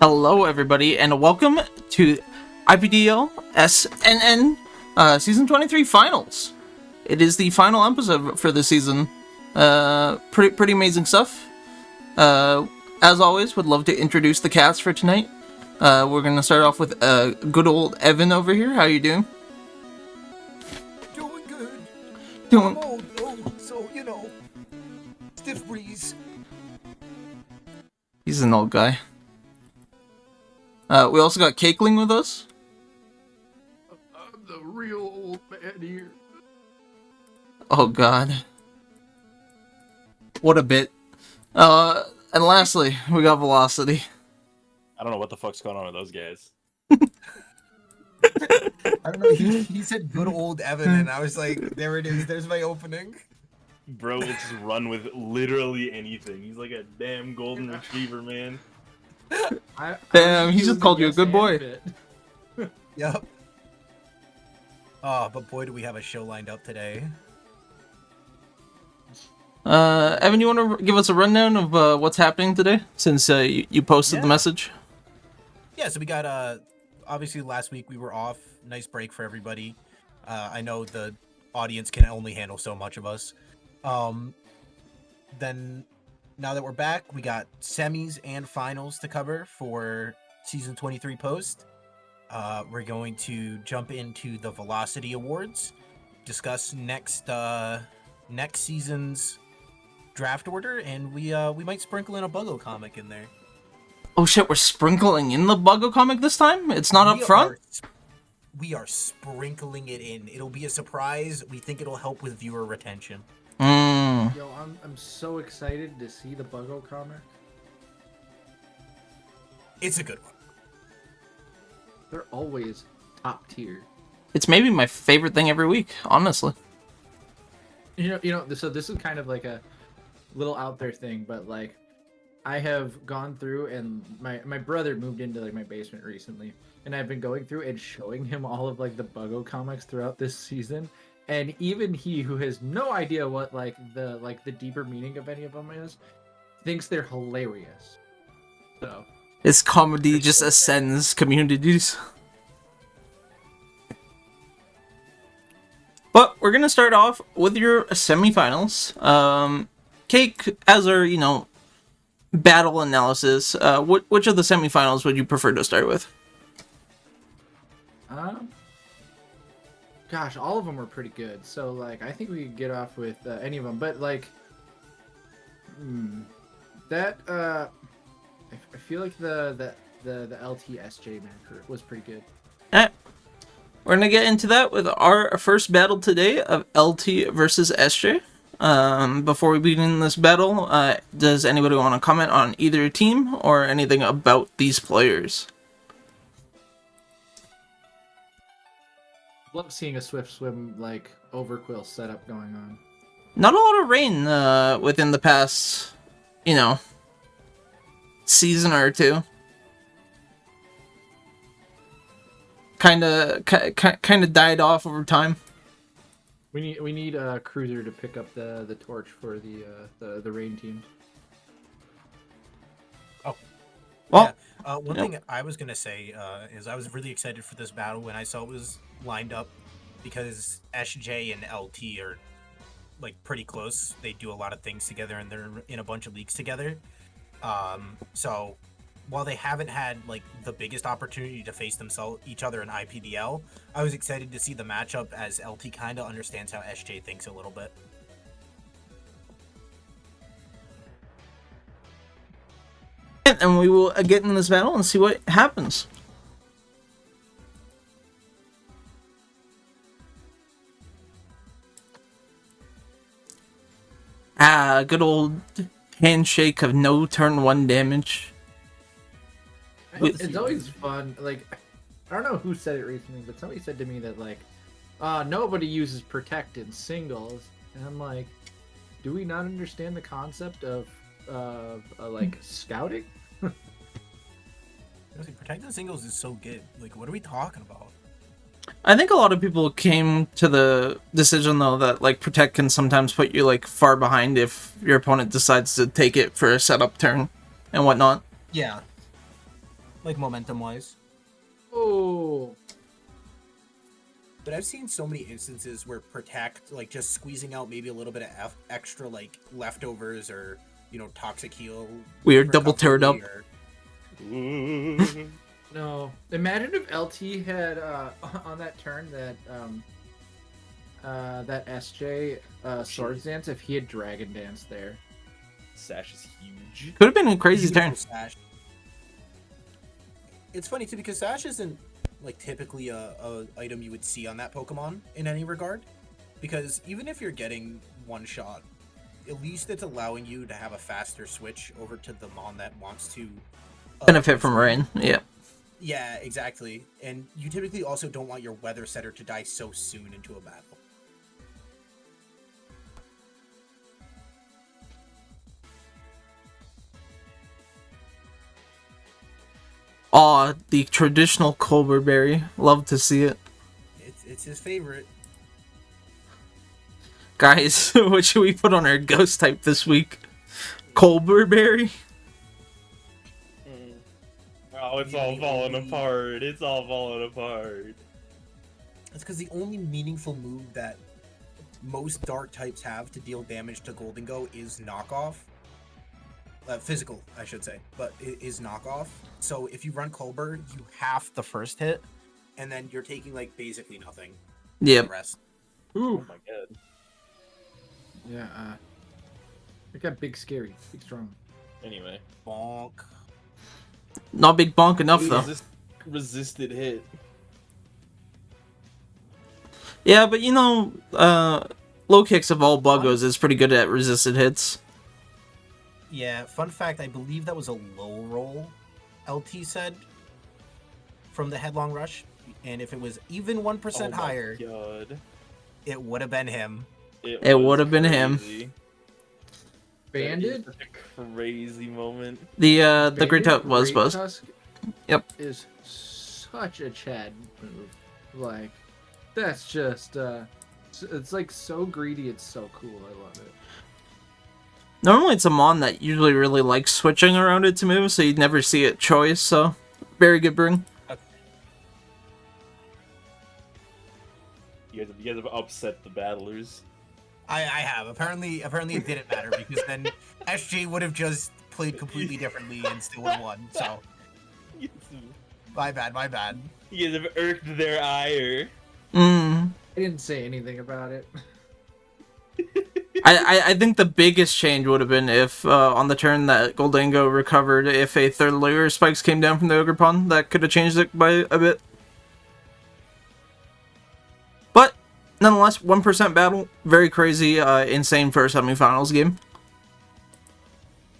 Hello, everybody, and welcome to IPDL SNN Season 23 Finals. It is the final episode for the season. Pretty amazing stuff. As always, would love to introduce the cast for tonight. We're going to start off with good old Evan over here. How you doing? Doing good. Doing... I'm old though, so, stiff breeze. He's an old guy. We also got Cakeling with us. I'm the real old man here. Oh god. What a bit. And lastly, we got Velocity. I don't know what the fuck's going on with those guys. I don't know, he said good old Evan, and I was like, there it is, there's my opening. Bro will just run with literally anything. He's like a damn golden retriever, man. Damn, he just called you a good boy. Yep. Oh, but boy, do we have a show lined up today. Evan, you want to give us a rundown of what's happening today, since you posted the message? Yeah, so we got, obviously last week we were off. Nice break for everybody. I know the audience can only handle so much of us. Then, now that we're back, we got semis and finals to cover for Season 23 post. We're going to jump into the Velocity Awards, discuss next season's draft order, and we might sprinkle in a Buggo comic in there. Oh shit, we're sprinkling in the Buggo comic this time? It's not up front? We are sprinkling it in. It'll be a surprise. We think it'll help with viewer retention. Yo, I'm so excited to see the Buggo comic. It's a good one. They're always top tier. It's maybe my favorite thing every week, honestly. So this is kind of like a little out there thing, but like I have gone through, and my brother moved into like my basement recently, and I've been going through and showing him all of like the Buggo comics throughout this season. And even he, who has no idea what the deeper meaning of any of them is, thinks they're hilarious. So His comedy just ascends communities. But we're gonna start off with your semifinals. Cake, as our battle analysis. Which of the semifinals would you prefer to start with? Gosh, all of them were pretty good. So, like, I think we could get off with any of them. But, like, I feel like the LTSJ match was pretty good. Alright. We're going to get into that with our first battle today of LT versus SJ. Before we begin this battle, does anybody want to comment on either team or anything about these players? Love seeing a Swift Swim, like, Overquill setup going on. Not a lot of rain within the past, season or two. Kind of died off over time. We need a Cruiser to pick up the torch for the rain team. Oh, well, yeah. One thing I was gonna say is I was really excited for this battle when I saw it was lined up, because SJ and LT are like pretty close. They do a lot of things together, and they're in a bunch of leagues together. So while they haven't had like the biggest opportunity to face each other in IPDL, I was excited to see the matchup, as LT kind of understands how SJ thinks a little bit. And we will get in this battle and see what happens. Good old handshake of no turn 1 damage. It's always fun. Like, I don't know who said it recently, but somebody said to me that, like, nobody uses protect in singles. And I'm like, do we not understand the concept of like, scouting? Protecting singles is so good. Like, what are we talking about? I think a lot of people came to the decision, though, that, like, protect can sometimes put you, like, far behind if your opponent decides to take it for a setup turn and whatnot. Yeah. like momentum wise. Oh, But I've seen so many instances where Protect, like just squeezing out maybe a little bit of extra like leftovers or toxic heal. Weird double turret up. recovery Ooh. no. Imagine if LT had on that turn that SJ Swords Dance, if he had Dragon Dance there. Sash is huge. Could have been a crazy Beautiful turn. Sash. It's funny too because Sash isn't like typically a item you would see on that Pokemon in any regard. Because even if you're getting one shot, at least it's allowing you to have a faster switch over to the Mon that wants to Benefit from rain. Yeah. Yeah, exactly. And you typically also don't want your Weather Setter to die so soon into a battle. Aw, the traditional Colbur Berry. Love to see it. It's his favorite. Guys, what should we put on our ghost type this week? Colbur Berry? Oh, it's all falling apart. It's all falling apart. That's because the only meaningful move that most dark types have to deal damage to Golden Go is knockoff. Physical, I should say, but it is knockoff. So if you run Colbur, you half the first hit, and then you're taking like basically nothing. Yep. The rest. Ooh. Oh my god. Yeah. It got big, scary, big, strong. Anyway. Bonk. Not big bonk enough, though. Resisted hit. Yeah, but low kicks of all buggos is pretty good at resisted hits. Yeah, fun fact, I believe that was a low roll, LT said, from the Headlong Rush. And if it was even 1% higher, God. it would have been him. It would have been him. Banded? Such a crazy moment. The Great Tusk was Great Buzz. Tusk Yep. is such a Chad move. Like, that's just, it's like so greedy, it's so cool. I love it. Normally it's a Mon that usually really likes switching around it to move, so you'd never see it choice, so very good bring. You guys have upset the battlers. I have. Apparently it didn't matter because then SJ would have just played completely differently and still would have won. So, my bad. You guys have irked their ire. Mm. I didn't say anything about it. I think the biggest change would have been if, on the turn that Goldango recovered, if a third layer of spikes came down from the Ogre Pond, that could have changed it by a bit. But, nonetheless, 1% battle, very crazy, insane first semifinals game.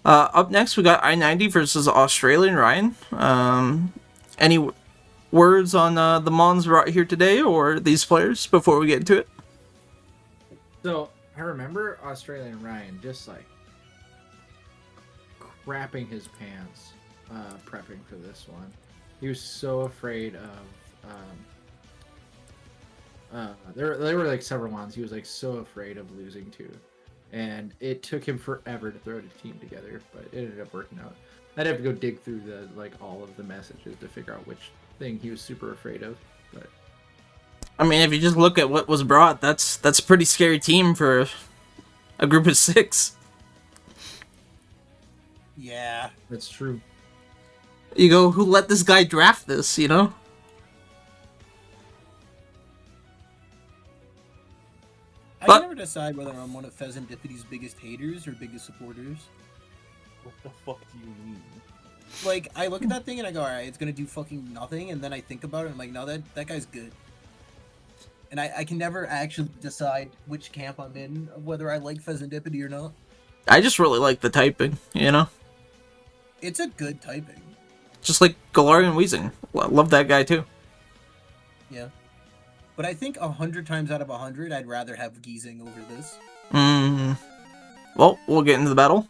Up next, we got I-90 versus Australian Ryan. Any words on the Mons brought here today, or these players, before we get into it? So, I remember Australian Ryan just like crapping his pants prepping for this one. He was so afraid of there were like several ones he was like so afraid of losing to, and it took him forever to throw the team together, but it ended up working out. I'd have to go dig through the all of the messages to figure out which thing he was super afraid of, but I mean, if you just look at what was brought, that's a pretty scary team for a group of 6. Yeah. that's true. You go, who let this guy draft this, you know? I But- can never decide whether I'm one of Pheasantipiti's biggest haters or biggest supporters. What the fuck do you mean? Like, I look at that thing and I go, alright, it's gonna do fucking nothing, and then I think about it and I'm like, no, that guy's good. And I can never actually decide which camp I'm in, whether I like Pheasantipiti or not. I just really like the typing, you know? It's a good typing. Just like Galarian Weezing. Love that guy too. Yeah. But I think 100 times out of 100, I'd rather have Geezing over this. Well, we'll get into the battle.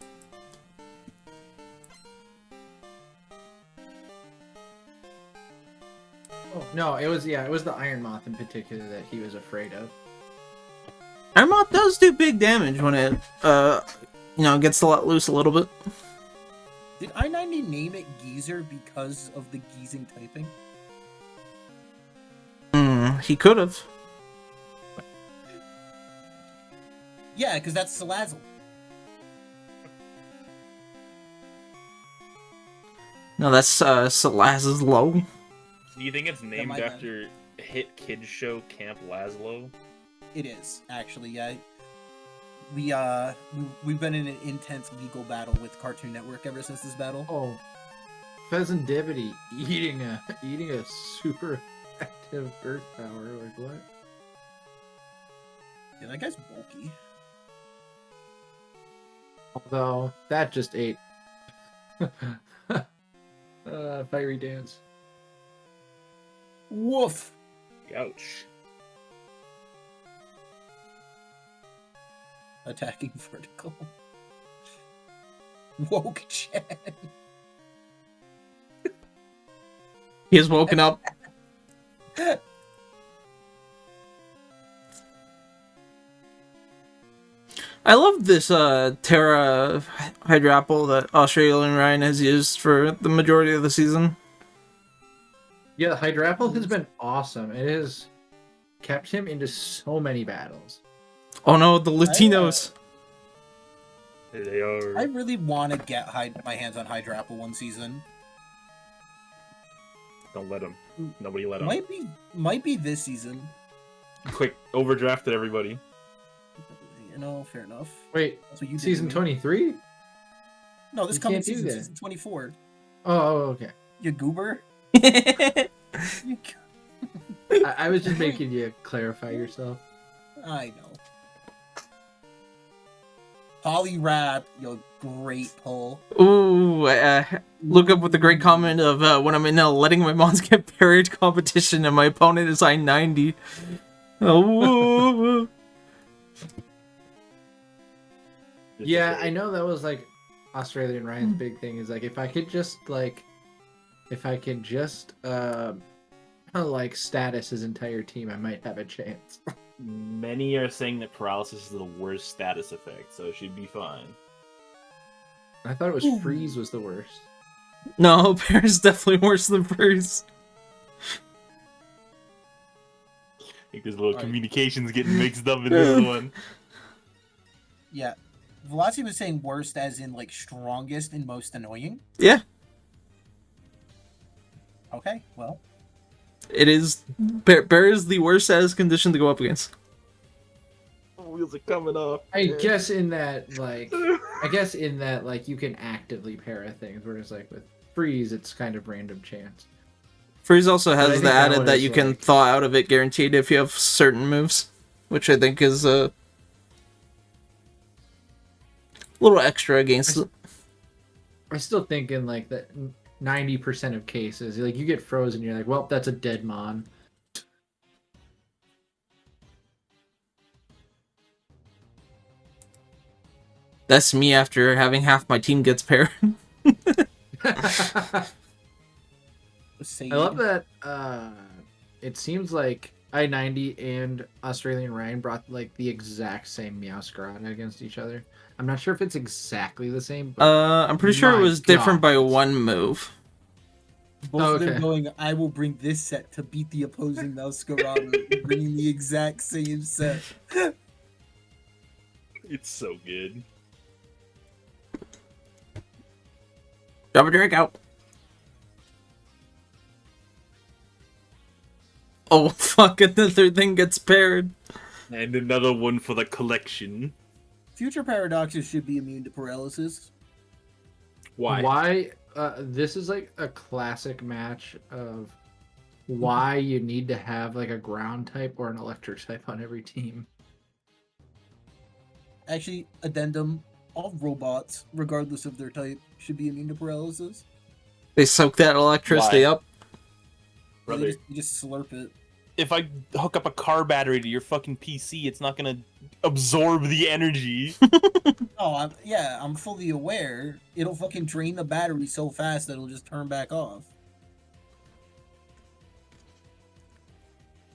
Oh no, it was the Iron Moth in particular that he was afraid of. Armoth does do big damage when it, gets let loose a little bit. Did I-90 name it Geezer because of the geezing typing? He could have. Yeah, because that's Salazzle. No, that's Salaz's low. Do you think it's named my bad. after hit kids show Camp Lazlo? It is, actually, yeah. We've been in an intense legal battle with Cartoon Network ever since this battle. Oh, Pheasanttivity eating a super active Earth Power. Like what? Yeah, that guy's bulky. Although that just ate. Fiery dance. Woof! Ouch. Attacking vertical. Woke Chad. He has woken up. I love this Terra Hydrapple that Australian Ryan has used for the majority of the season. Yeah, Hydrapple has been awesome. It has kept him into so many battles. Oh no, the Latinos. There they are. I really want to get my hands on Hydrapple one season. Don't let him. Nobody let him. Might be this season. Quick, overdrafted everybody. You know, fair enough. Wait, That's what you did season to me. 23? No, this You coming can't do season, that. season 24. Oh, okay. You goober. You I was just making you clarify yourself. I know. Polyrap, yo, great pull. Ooh, look up with the great comment of when I'm in a letting my mons get buried competition and my opponent is I-90. Oh. Yeah, I know that was like Australian Ryan's big thing is like if I could just like like status his entire team, I might have a chance. Many are saying that paralysis is the worst status effect, so it should be fine. I thought it was freeze was the worst. No, Bear is definitely worse than Freeze. I think there's a little Right. communications getting mixed up in this one. Yeah. Velocity was saying worst as in like strongest and most annoying. Yeah, Okay, well. it is. Bear is the worst status condition to go up against. Wheels are coming off. I guess in that like you can actively para things, whereas like with freeze it's kind of random chance. Freeze also I has think the that added one that is you can like- thaw out of it guaranteed if you have certain moves, which I think is a little extra against it. I still think in like that 90% of cases, like you get frozen, you're like, well, that's a dead mon. That's me after having half my team gets paired. I love that it seems like I-90 and Australian Ryan brought like the exact same Meowscarada against each other. I'm not sure if it's exactly the same, but I'm pretty sure it My was different by God. one move. Both of them Okay. going, I will bring this set to beat the opposing Meowscarada, bringing the exact same set. It's so good. Drop a drink out. Oh fuck! Another thing gets paired. And another one for the collection. Future Paradoxes should be immune to paralysis. Why? This is like a classic match of why you need to have like a ground type or an electric type on every team. Actually, addendum, all robots, regardless of their type, should be immune to paralysis. They soak that electricity Why? up. Brother, You just slurp it. if I hook up a car battery to your fucking PC, it's not gonna absorb the energy. Oh, I'm fully aware. It'll fucking drain the battery so fast that it'll just turn back off.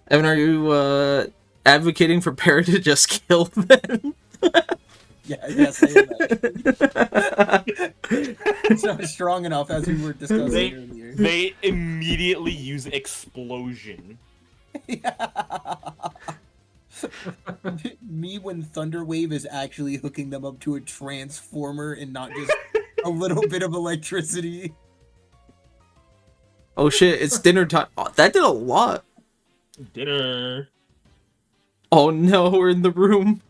Evan, are you advocating for Parrot to just kill them? Yeah, yes, I am actually. It's not strong enough, as we were discussing earlier. They immediately use explosion. Me when Thunderwave is actually hooking them up to a transformer and not just a little bit of electricity. Oh shit, it's dinner time. Oh, that did a lot. Dinner. Oh no, we're in the room.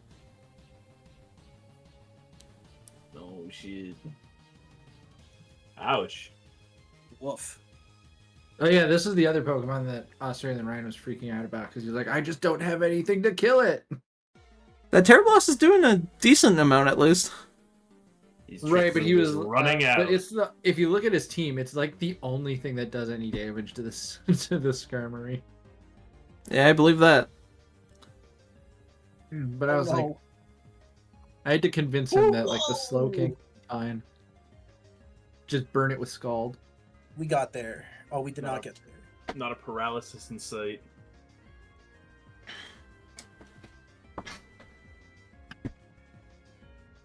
Oh shit. Ouch. Woof. Oh yeah, this is the other Pokemon that Australian Ryan was freaking out about because he's like, I just don't have anything to kill it. That Terrabloss is doing a decent amount at least. Right, but he was running out. But it's the, if you look at his team, it's like the only thing that does any damage to this to the Skarmory. Yeah, I believe that. But I was like, I had to convince him that like the Slowking was fine. Just burn it with Scald. We got there. Oh, we did not get there. Not a paralysis in sight.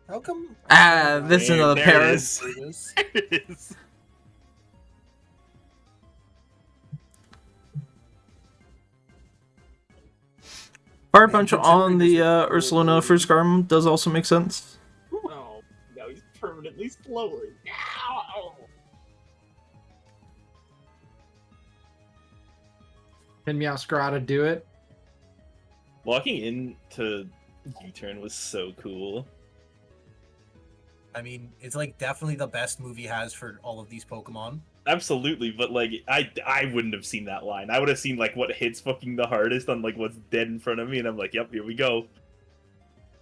How come? This is another There it Paris. is. There it is. Fire Punch on the Ursaluna for Skarm does also make sense. Oh, now he's permanently slower. Ow! Can Meowscarada do it? Walking into U-turn was so cool. I mean, it's like definitely the best move he has for all of these Pokemon. Absolutely, but like I wouldn't have seen that line. I would have seen like what hits fucking the hardest on like what's dead in front of me, and I'm like, yep, here we go.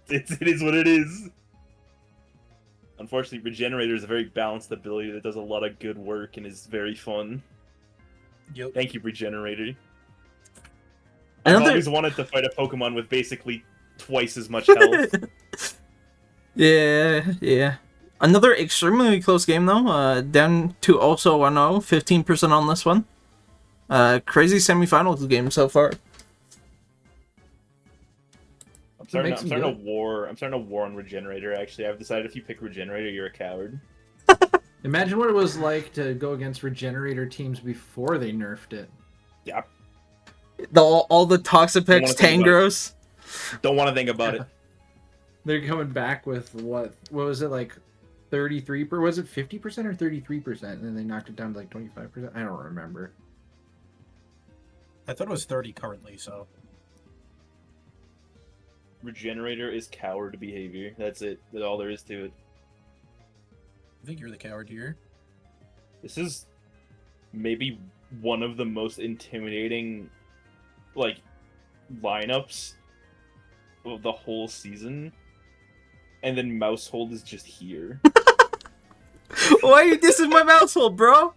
It is what it is. Unfortunately, Regenerator is a very balanced ability that does a lot of good work and is very fun. Yep. Thank you, Regenerator. Another- I've always wanted to fight a Pokemon with basically twice as much health. Yeah. Another extremely close game though. Down to also 1-0, 15% on this one. Crazy semifinals game so far. I'm starting makes to them good. war on Regenerator. Actually, I've decided if you pick Regenerator, you're a coward. Imagine what it was like to go against Regenerator teams before they nerfed it. Yeah, All the Toxapex wanna think about it. Tangros. don't want to think about it. They're coming back with what was it like 33 per was it 50% or 33%, and then they knocked it down to like 25%. I don't remember. I thought it was 30 currently, so. Regenerator is coward behavior. That's it. That's all there is to it. I think you're the coward here. This is maybe one of the most intimidating, like, lineups of the whole season. And then Maushold is just here. Why are you dissing my Maushold, bro?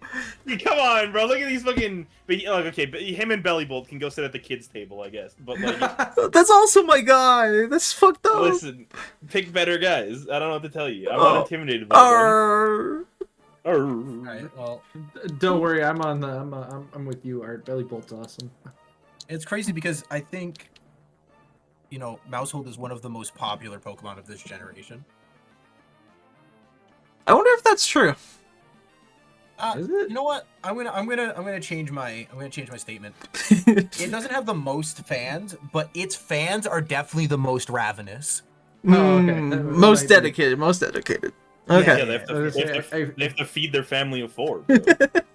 Come on, bro. Look at these fucking. But, like, okay, but him and Bellybolt can go sit at the kids' table, I guess. But like, That's also my guy. That's fucked up. listen, pick better guys. I don't know what to tell you. I'm not intimidated by Arr. them. Alright, well, Don't worry, I'm with you, Art. Bellybolt's awesome. it's crazy because I think, you know, Maushold is one of the most popular Pokemon of this generation. I wonder if that's true. Is it? You know what? I'm gonna change my statement. It doesn't have the most fans, but its fans are definitely the most ravenous. Oh, okay. Most dedicated. Most dedicated. Okay. Yeah, they have to feed their family of 4. Bro.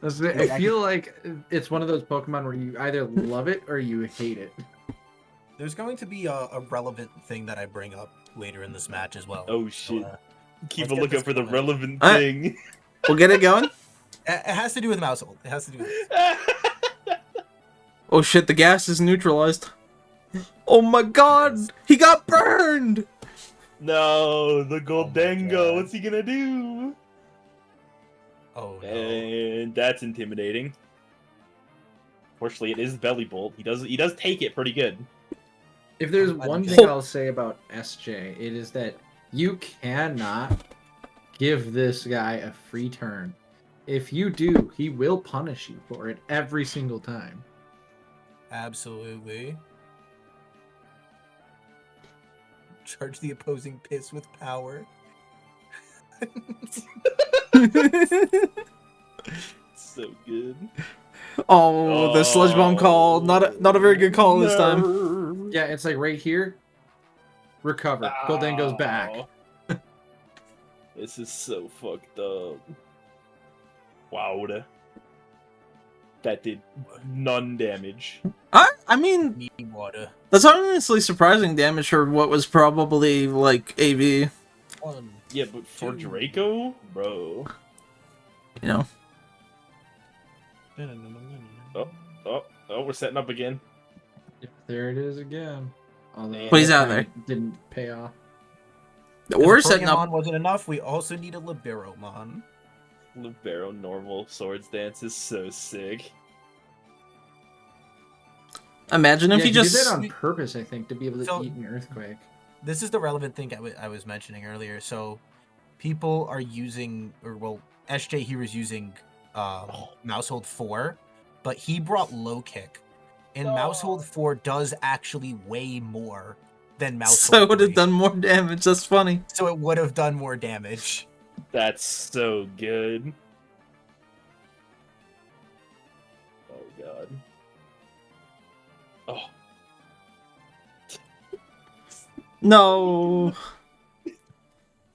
I feel like it's one of those Pokemon where you either love it or you hate it. There's going to be a relevant thing that I bring up later in this match as well. Oh shit! So, Keep let's a get lookout this for the going. relevant Alright. thing. We'll get it going. It has to do with Maushold. It has to do with it. Oh shit, the gas is neutralized. Oh my god! He got burned! No, the Goldengo. God. What's he gonna do? Oh no. And that's intimidating. Fortunately, it is Bellybolt. He does take it pretty good. If there's I one don't thing get- I'll say about SJ, it is that you cannot give this guy a free turn. If you do, he will punish you for it every single time. Absolutely. Charge the opposing piss with power. So good. Oh, the sludge bomb call. Not a very good call this time. No. Yeah, it's like right here. Recover. Golden goes back. Ow. This is so fucked up. Wow. That did none damage. I mean, Need water. that's honestly surprising damage for what was probably like AV. 1. Yeah, but for Two. Draco, bro. You know. Oh, we're setting up again. There it is again. Although But he's out there. Didn't pay off. We're setting up. wasn't enough. We also need a Liberomon. Libero normal swords dance is so sick. Imagine if Yeah, he he just. did that on purpose, I think, to be able to So- eat an earthquake. This is the relevant thing I was mentioning earlier. So, people are using, SJ here is using Maushold 4, but he brought low kick, and Maushold 4 does actually way more than Maushold. So it would have 3. done more damage. That's funny. So it would have done more damage. That's so good. Oh god. Oh. No.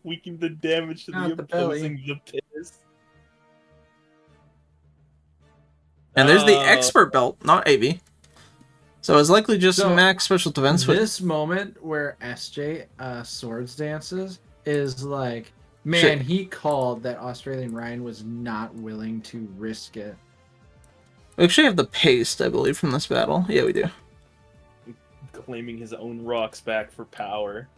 Weaken the damage to Not the the belly. opposing the piss. And there's the expert belt, not AV. So it's likely just So, max special defense. With This moment where SJ swords dances is like, man, Shit. he called that Australian Ryan was not willing to risk it. We actually have the paste, I believe, from this battle. Yeah, we do. Claiming his own rocks back for power.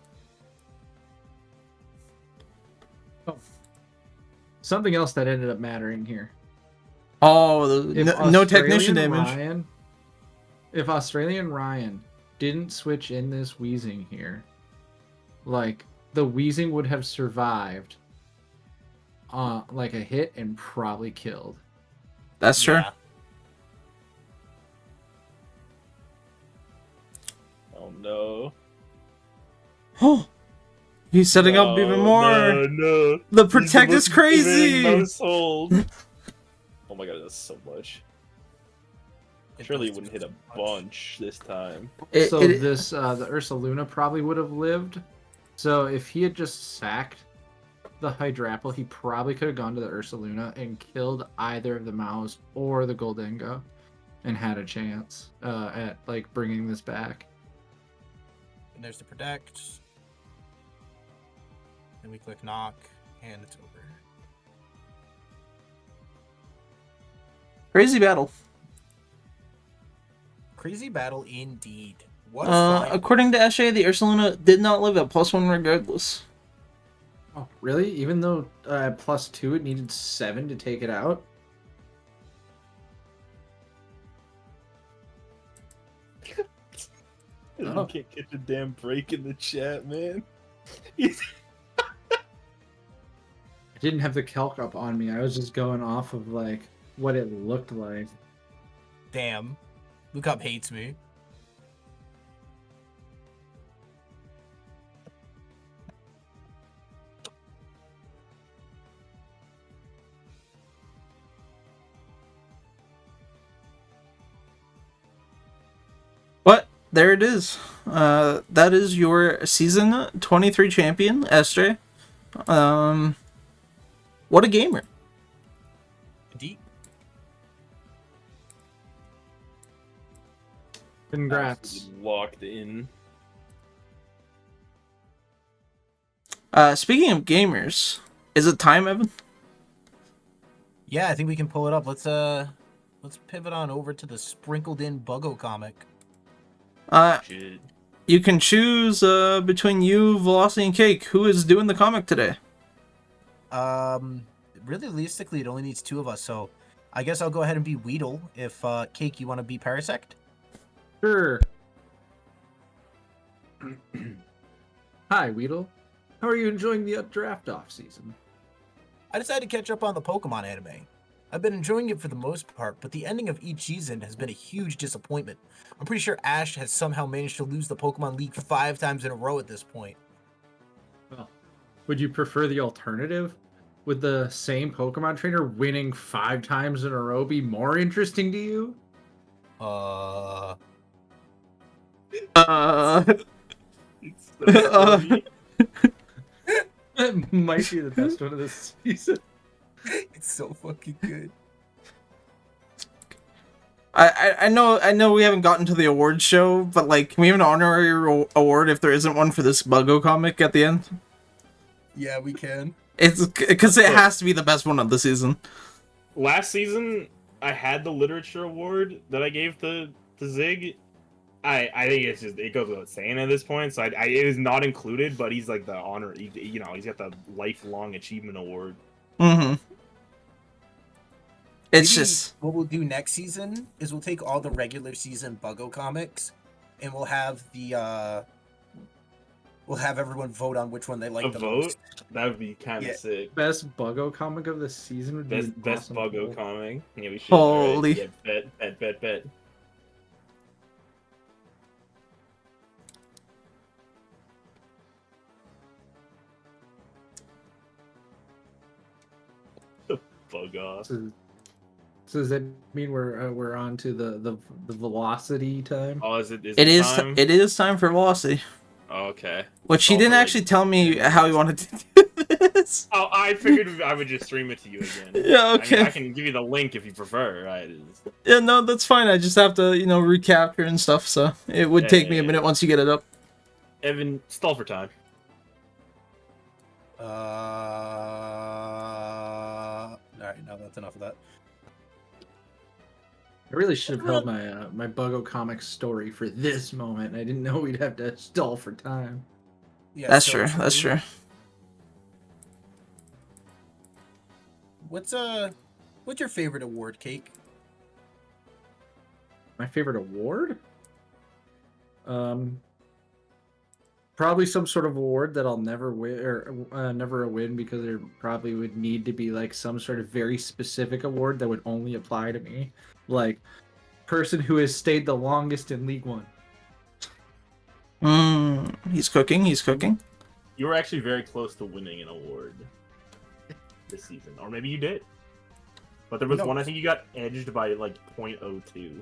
Something else that ended up mattering here. Oh, If no technician Australian damage. Ryan, if Australian Ryan didn't switch in this wheezing here, like the wheezing would have survived like a hit and probably killed. That's true. Yeah. Oh no. Oh, he's setting up even more. No. The He's protect the is most crazy. giving Maushold. Oh my god, that's so much. Surely it does wouldn't hit a so much. bunch this time. It- So it- this the Ursa Luna probably would have lived. So if he had just sacked the Hydrapple, he probably could have gone to the Ursa Luna and killed either of the Maus or the Goldengo, and had a chance at like bringing this back. And there's the protect. Then we click knock, and it's over. Crazy battle. Crazy battle indeed. What a fight. According to SJ, the Ursaluna did not live at +1 regardless. Oh, really? Even though +2, it needed 7 to take it out. You Oh. can't get the damn break in the chat, man. I didn't have the calc up on me. I was just going off of like what it looked like. Damn. Look up hates me. But there it is. That is your season 23 champion, SJ. What a gamer. Indeed. Congrats. Absolutely locked in. Speaking of gamers, is it time, Evan? Yeah, I think we can pull it up. Let's pivot on over to the sprinkled in Buggo comic. Shit. You can choose between you, Velocity, and Cake. Who is doing the comic today? Realistically, it only needs 2 of us, so I guess I'll go ahead and be Weedle if Cake, you want to be Parasect. Sure. Hi, Weedle. How are you enjoying the draft off season? I decided to catch up on the Pokemon anime. I've been enjoying it for the most part, but the ending of each season has been a huge disappointment. I'm pretty sure Ash has somehow managed to lose the Pokemon League 5 times in a row at this point. Well, would you prefer the alternative? would the same Pokemon trainer winning 5 times in a row be more interesting to you? It's so funny. That might be the best one of this season. It's so fucking good. I know we haven't gotten to the awards show, but like, can we have an honorary award if there isn't one for this Buggo comic at the end? Yeah, we can. It's because it has to be the best one of the season. Last season, I had the literature award that I gave to Zig. I think it's just, it goes without saying at this point. So it is not included, but he's like the honor. You know, he's got the lifelong achievement award. Mm-hmm. It's Maybe just what we'll do next season is we'll take all the regular season Buggo comics, and we'll have everyone vote on which one they like A the vote? most. That would be kind of Yeah. sick. Best Buggo comic of the season would be Best awesome. Buggo comic. Yeah, we should. Holy. Right? Yeah, bet. Bug off. So does that mean we're on to the velocity time? Oh, is it? it is time? it is time for Velocity, Oh, okay. which he Oh, didn't for, like, actually tell me how he wanted to do this. Oh, I figured I would just stream it to you again. Yeah, I mean, okay. I can give you the link if you prefer. Right? Yeah, no, that's fine. I just have to, recapture and stuff, so it would take me a minute once you get it up. Evan, stall for time. All right, now that's enough of that. I really should have held my my Buggo comic story for this moment. I didn't know we'd have to stall for time. Yeah, That's so true. for That's me, true. What's your favorite award, Cake? My favorite award? Probably some sort of award that I'll never win, or never win, because there probably would need to be like some sort of very specific award that would only apply to me, like person who has stayed the longest in League One. He's cooking. He's cooking. You were actually very close to winning an award this season, or maybe you did. But there was one I think you got edged by like 0.02.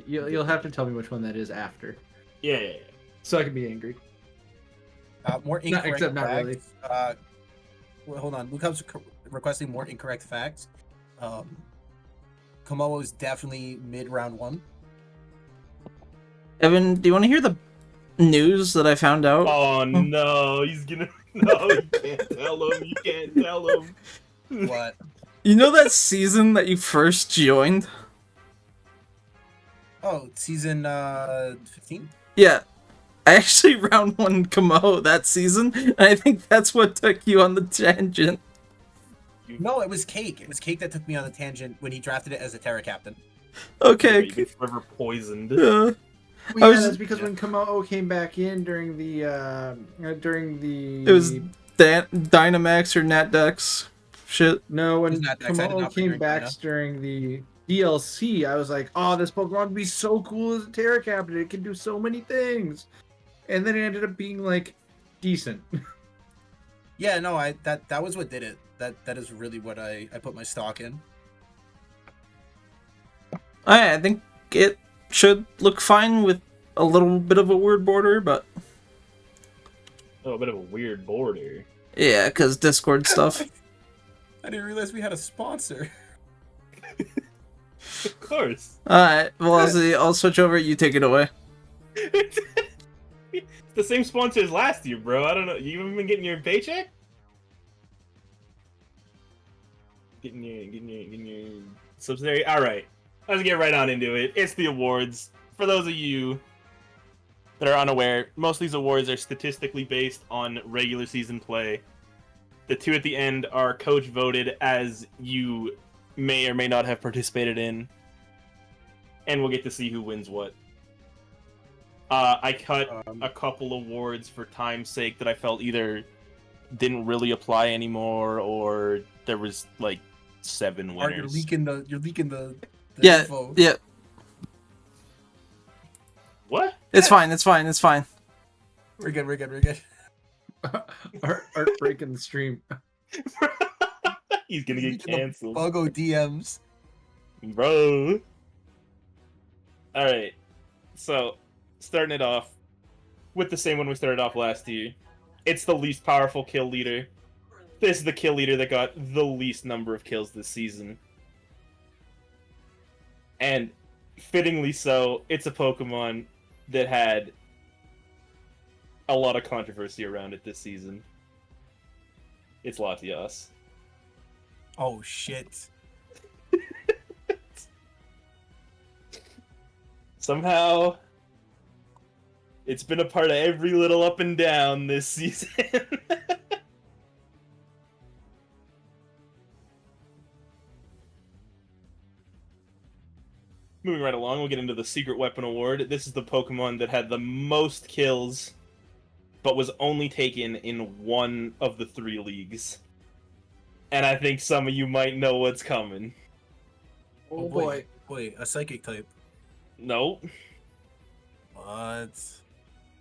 You'll have to tell me which one that is after, Yeah. so I can be angry. More incorrect except not facts. really. Well, hold on. Luke's requesting more incorrect facts. Komodo is definitely mid round 1. Evan, do you want to hear the news that I found out? Oh no, he's gonna. No, you can't tell him. You can't tell him. What? You know that season that you first joined? Oh, season 15? Yeah. I actually round 1 Kamo that season, and I think that's what took you on the tangent. No, it was Cake. It was Cake that took me on the tangent when he drafted it as a Terra captain. Okay. You get forever poisoned. Yeah. Well, I yeah, was- that's because when Komodo came back in during the It was Dynamax or NatDex shit. no, when It was not Dex, I did Komodo not came bring back Dyna. during the DLC, I was like, oh, this Pokemon would be so cool as a Terra Captain. It can do so many things. And then it ended up being like decent. Yeah, no, that was what did it. That is really what I put my stock in. I think it should look fine with a little bit of a weird border, but Oh, a bit of a weird border. yeah, because Discord stuff. I didn't realize we had a sponsor. Of course. Alright, Velocity, I'll switch over, you take it away. It's the same sponsor as last year, bro. I don't know. You haven't been getting your paycheck? Getting your subsidiary. All right, let's get right on into it. It's the awards. For those of you that are unaware, most of these awards are statistically based on regular season play. The two at the end are coach voted, as you may or may not have participated in, and we'll get to see who wins what. I cut a couple awards for time's sake that I felt either didn't really apply anymore, or there was like 7 Or winners. you're leaking the Yeah, info. yeah, What? it's fine, it's fine, it's fine. We're good. Art breaking the stream. He's gonna get Speaking of canceled, Buggo DMs. bro. All right, so starting it off with the same one we started off last year. It's the least powerful kill leader. This is the kill leader that got the least number of kills this season. And fittingly so, it's a Pokemon that had a lot of controversy around it this season. It's Latias. Oh shit. Somehow, it's been a part of every little up and down this season. Moving right along, we'll get into the Secret Weapon Award. This is the Pokemon that had the most kills, but was only taken in one of the 3 leagues. And I think some of you might know what's coming. Oh boy. Wait, a psychic type. No, What?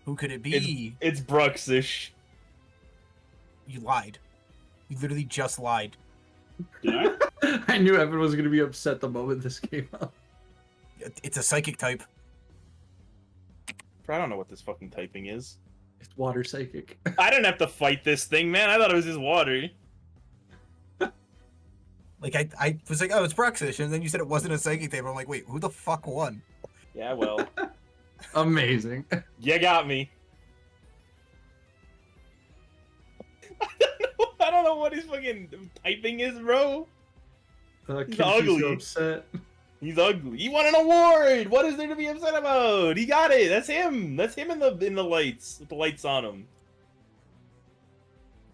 Who could it be? it's Bruxish. You lied. You literally just lied. Did I? I knew Evan was gonna be upset the moment this came out. It's a psychic type. I don't know what this fucking typing is. It's water psychic. I didn't have to fight this thing, man. I thought it was just water. Like I was like, oh, it's Bruxish, and then you said it wasn't a psychic type. I'm like, wait, who the fuck won? Yeah, well, Amazing. you got me. I don't know what his fucking typing is, bro. He's ugly. so upset. He's ugly. He won an award. What is there to be upset about? He got it. That's him. That's him in the lights with the lights on him.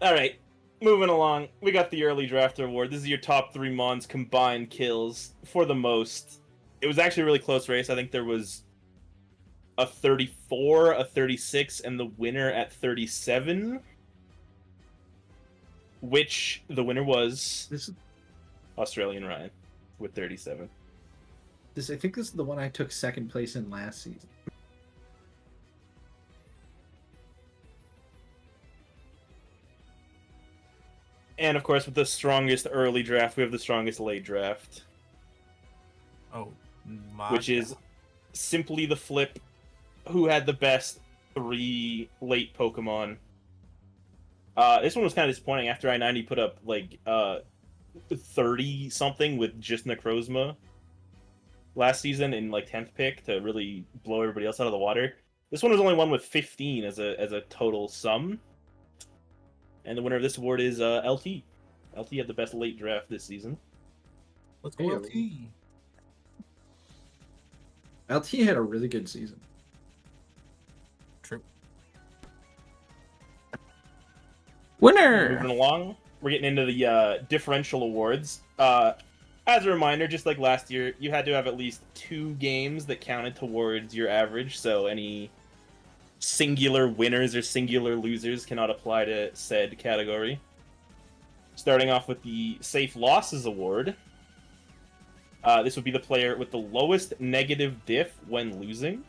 All right, moving along. We got the early draft award. This is your top 3 Mons combined kills for the most. It was actually a really close race. I think there was a 34, a 36, and the winner at 37. Which the winner was This is Australian Ryan with 37. I think this is the one I took second place in last season. And of course, with the strongest early draft, we have the strongest late draft, Oh, my which is simply the flip. Who had the best 3 late Pokemon? This one was kind of disappointing. After I-90 put up like 30 something with just Necrozma last season in like 10th pick to really blow everybody else out of the water. This one was only one with 15 as a total sum. And the winner of this award is LT. LT had the best late draft this season. Let's go Hey, LT. LT had a really good season. True. Winner! Moving along, we're getting into the differential awards. As a reminder, just like last year, you had to have at least 2 games that counted towards your average, so any singular winners or singular losers cannot apply to said category. Starting off with the Safe Losses Award. This would be the player with the lowest negative diff when losing.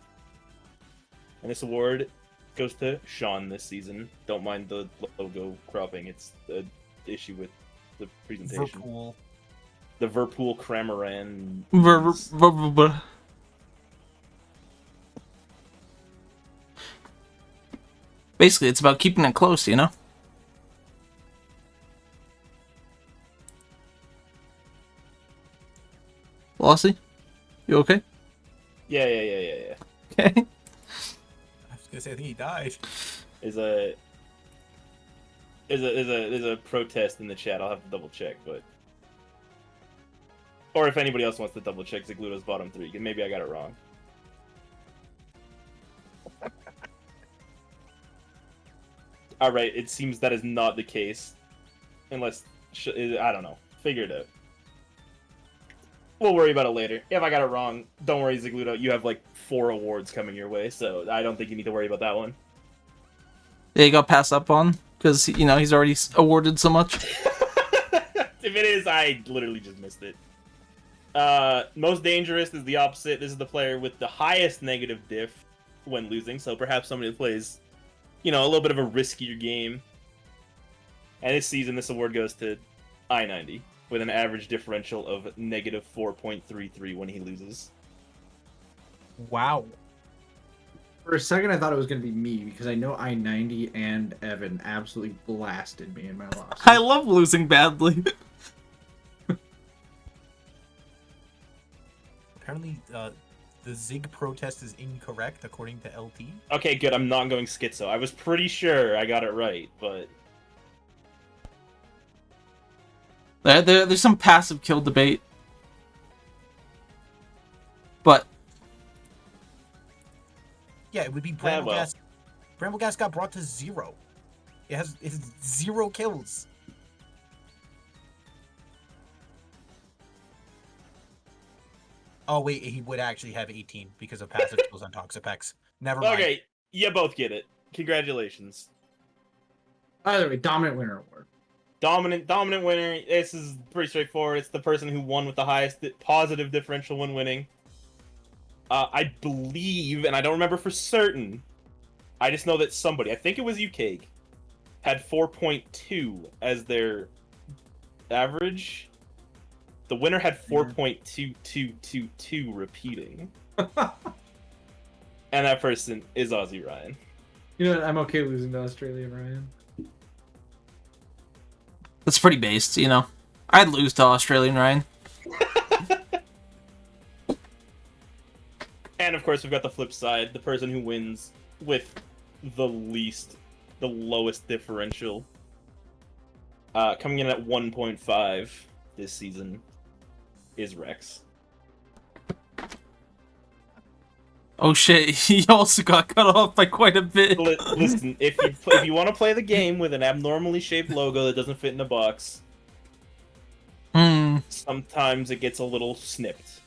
And this award goes to Sean this season. Don't mind the logo cropping. It's the issue with the presentation. Verpool. The Verpool Cramoran. Basically, it's about keeping it close, you know? Flossie? You okay? Yeah. Okay. I was gonna say I think he died. Is a protest in the chat. I'll have to double check, but or if anybody else wants to double check Zigluto's bottom 3, maybe I got it wrong. All right, it seems that is not the case, unless I don't know. Figure it out. We'll worry about it later. If I got it wrong, don't worry, Zigluto. You have like 4 awards coming your way, so I don't think you need to worry about that one. Yeah, you got passed up on because you know he's already awarded so much. If it is, I literally just missed it. Most dangerous is the opposite. This is the player with the highest negative diff when losing, so perhaps somebody that plays a little bit of a riskier game. And this season, this award goes to I-90 with an average differential of negative 4.33 when he loses. Wow. For a second, I thought it was going to be me because I know I-90 and Evan absolutely blasted me in my loss. I love losing badly. Apparently, the Zig protest is incorrect according to LT. Okay, good. I'm not going schizo. I was pretty sure I got it right, but... There's some passive kill debate. But... Yeah, it would be Bramblegas. Bramblegas got brought to 0. It has 0 kills. Oh wait, he would actually have 18 because of passive kills on Toxapex. Never mind. Okay, you both get it. Congratulations. Either way, dominant winner award. Dominant winner. This is pretty straightforward. It's the person who won with the highest positive differential when winning. I believe, and I don't remember for certain, I just know that somebody, I think it was UK, had 4.2 as their average. The winner had 4.2222 repeating. And that person is Aussie Ryan. You know what? I'm okay losing to Australian Ryan. That's pretty based, I'd lose to Australian Ryan. And of course, we've got the flip side, the person who wins with the lowest differential. Coming in at 1.5 this season is Rex. Oh shit, he also got cut off by quite a bit. Listen, if you want to play the game with an abnormally shaped logo that doesn't fit in a box, sometimes it gets a little snipped.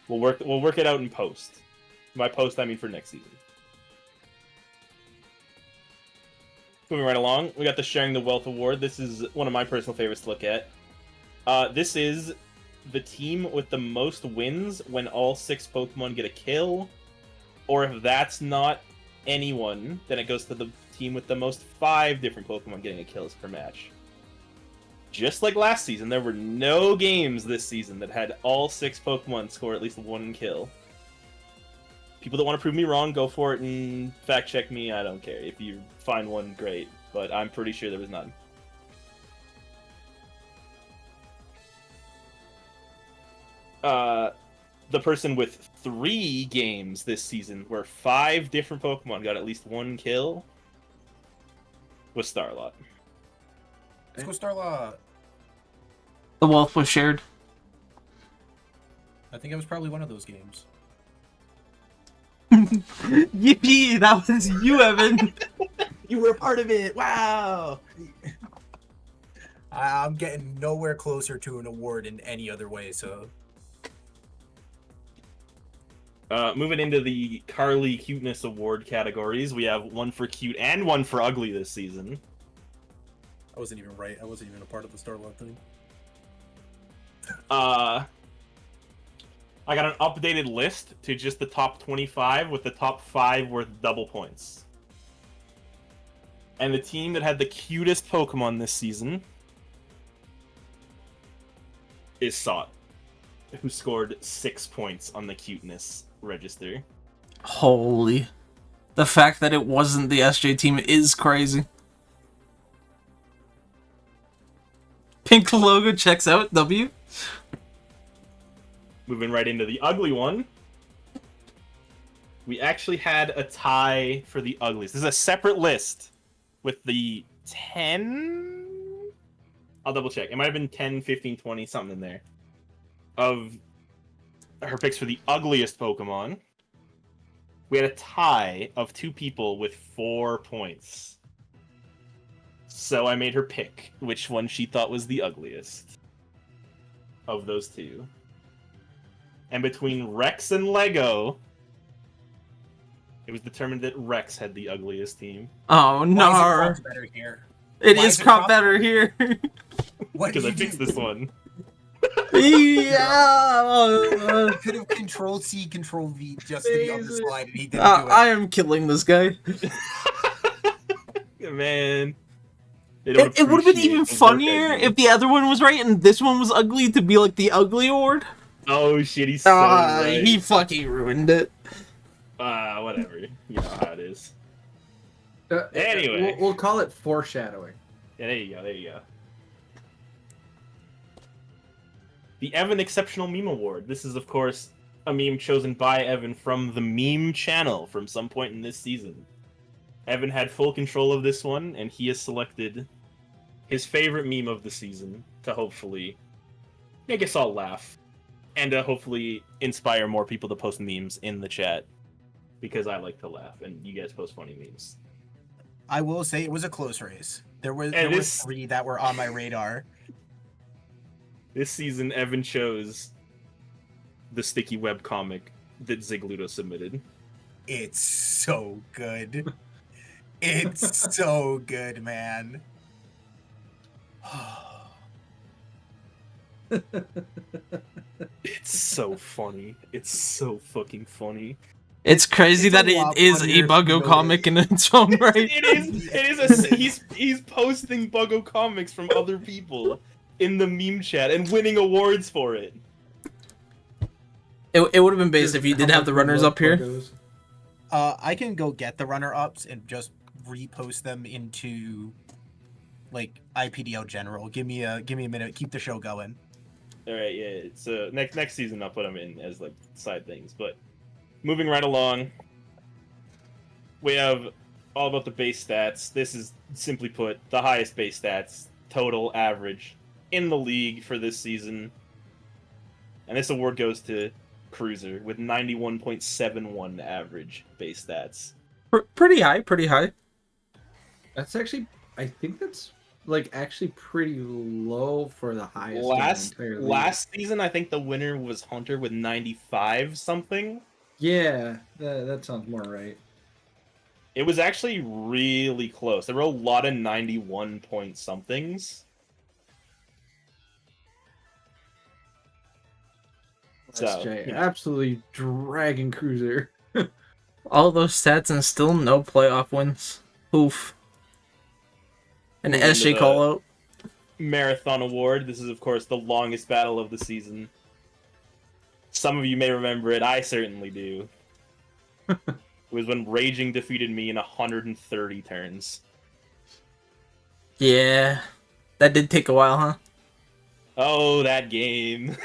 We'll work it out in post. By post, I mean for next season. Moving right along, we got the Sharing the Wealth Award. This is one of my personal favorites to look at. This is the team with the most wins when all 6 Pokemon get a kill. Or if that's not anyone, then it goes to the team with the most 5 different Pokemon getting a kills per match. Just like last season, there were no games this season that had all 6 Pokemon score at least 1 kill. People that want to prove me wrong, go for it and fact check me. I don't care. If you find one, great. But I'm pretty sure there was none. The person with 3 games this season where 5 different Pokemon got at least 1 kill was Starlot. Let's go Starlot. The wealth was shared. I think it was probably one of those games. Yippee! That was you, Evan! You were a part of it! Wow! I'm getting nowhere closer to an award in any other way, so... Moving into the Carly Cuteness Award categories, we have one for cute and one for ugly this season. I wasn't even right. I wasn't even a part of the Starlot thing. I got an updated list to just the top 25, with the top 5 worth double points. And the team that had the cutest Pokemon this season is Sot, who scored 6 points on the cuteness register. Holy. The fact that it wasn't the SJ team is crazy. Pink logo checks out, W. Moving right into the ugly one. We actually had a tie for the ugliest. This is a separate list with the 10... I'll double check. It might have been 10, 15, 20, something in there. Of her picks for the ugliest Pokemon. We had a tie of 2 people with 4 points. So I made her pick which one she thought was the ugliest of those 2. And between Rex and Lego, it was determined that Rex had the ugliest team. Oh no! Why is it better here? It Why is is it crop crop better here. What Because did I you fixed do? this one. Yeah. Could have Control C, Control V just to be on the slide, and he didn't do it. I am killing this guy. Man. It would have been even funnier if the other one was right and this one was ugly to be like the ugly award. Oh shit, he's so right. He fucking ruined it. Whatever. You know how it is. Anyway, we'll call it foreshadowing. Yeah, there you go. The Evan Exceptional Meme Award. This is, of course, a meme chosen by Evan from the meme channel from some point in this season. Evan had full control of this one, and he has selected his favorite meme of the season to hopefully make us all laugh, and to hopefully inspire more people to post memes in the chat, because I like to laugh, and you guys post funny memes. I will say it was a close race. There were 3 that were on my radar. This season, Evan chose the sticky web comic that Zigludo submitted. It's so good. It's so good, man. It's so funny. It's so fucking funny. It's crazy It's that a it lot is a funnier Buggo than comic in its own right. It is he's posting Buggo comics from other people in the meme chat and winning awards for it. It would have been based if you did have the runners up here. I can go get the runner-ups and just repost them into like IPDL general. Give me a minute. Keep the show going. All right, yeah. So next season I'll put them in as like side things. But moving right along, we have all about the base stats. This is simply put the highest base stats total average in the league for this season, and this award goes to Cruiser with 91.71 average base stats. Pretty high. That's actually, I think that's like actually pretty low for the highest. in the entire league. Last season, I think the winner was Hunter with 95 something. Yeah, that sounds more right. It was actually really close. There were a lot of 91 point somethings. So, Jay, absolutely dragging Cruiser. All those stats and still no playoff wins. Oof. An Moving SJ to the call out. Marathon Award. This is, of course, the longest battle of the season. Some of you may remember it. I certainly do. It was when Raging defeated me in 130 turns. Yeah. That did take a while, huh? Oh, that game.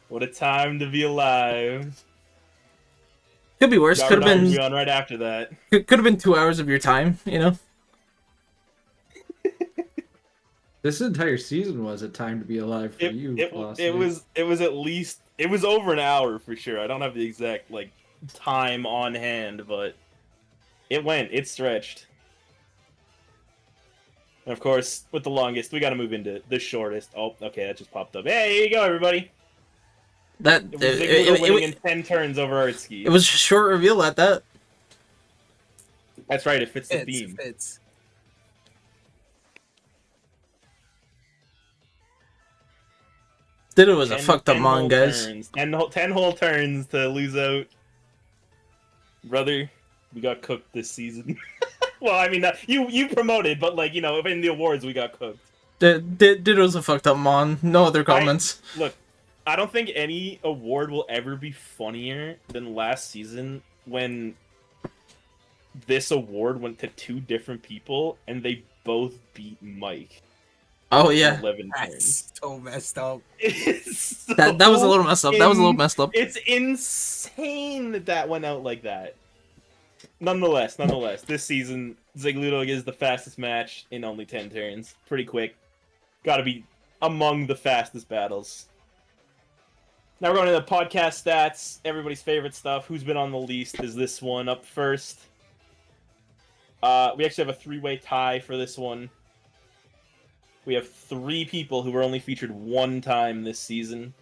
What a time to be alive. Could be worse. Could have been on right after that. could have been 2 hours of your time, you know? This entire season was a time to be alive for you. It was at least over an hour for sure. I don't have the exact like time on hand, but it stretched. And of course, with the longest, we got to move into the shortest. Oh, okay, that just popped up. Hey, here you go, everybody. It was winning in 10 turns over Artsky. It was a short reveal at that. That's right, it fits the theme. Ditto was a fucked up mon, guys. 10 whole turns to lose out. Brother, we got cooked this season. Well, I mean, you promoted, but like, you know, in the awards we got cooked. Ditto's a fucked up mon. No other comments. Look, I don't think any award will ever be funnier than last season when this award went to 2 different people and they both beat Mike. Oh yeah, 11 turns. That's so messed up. That was a little messed up. That was a little messed up. It's insane that went out like that. Nonetheless, this season, Zigludo is the fastest match in only 10 turns. Pretty quick. Gotta be among the fastest battles. Now we're going to the podcast stats. Everybody's favorite stuff. Who's been on the least is this one up first. We actually have a 3-way tie for this one. We have 3 people who were only featured 1 time this season.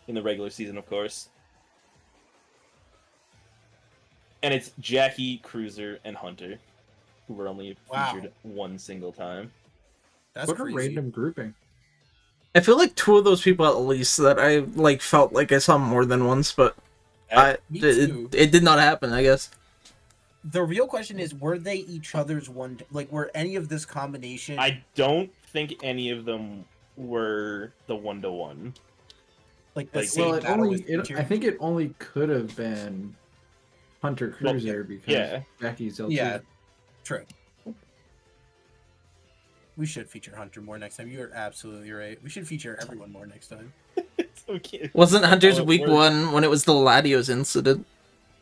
In the regular season, of course. And it's Jackie, Cruiser, and Hunter, who were only featured 1 single time. That's what crazy. a random grouping. I feel like 2 of those people at least that I like felt like I saw more than once, but Me too. it did not happen, I guess. the real question is, were they each other's one? Like, were any of this combination? I don't think any of them were the 1-to-1. Like the Like, same Well, battle was I think it only could have been Hunter Well, Cruiser because yeah. Becky's LT. Yeah, true. We should feature Hunter more next time. You're absolutely right. We should feature everyone more next time. It's okay. Wasn't Hunter's How it week works. 1 when it was the Latios incident?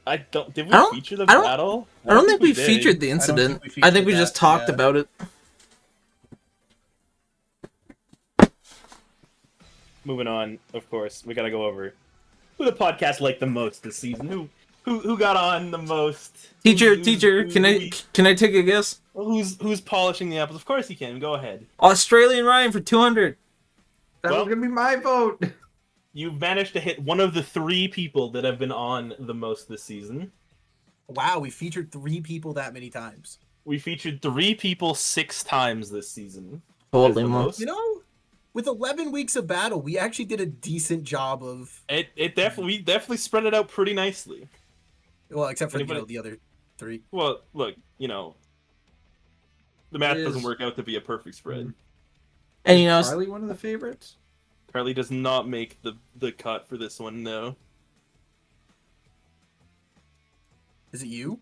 I don't. Did we I don't- feature the I don't- battle? I don't think we did. featured the I don't think incident. we I think featured we just that, talked yeah. about it. Moving on, of course, we gotta go over who the podcast liked the most this season. Who got on the most? Teacher, Who's- can I take a guess? Who's polishing the apples? Of course you can. Go ahead. Australian Ryan for 200. That Well- was gonna be my vote. You've managed to hit one of the 3 people that have been on the most this season. Wow, we featured 3 people that many times. We featured 3 people 6 times this season. Holy As the moly. most. You know, with 11 weeks of battle, we actually did a decent job of. We definitely spread it out pretty nicely. Well, except for Anybody- the other 3. Well, look, the math Is- doesn't work out to be a perfect spread. And you know, Charlie, one of the favorites. Carly does not make the cut for this one. No, Is it you?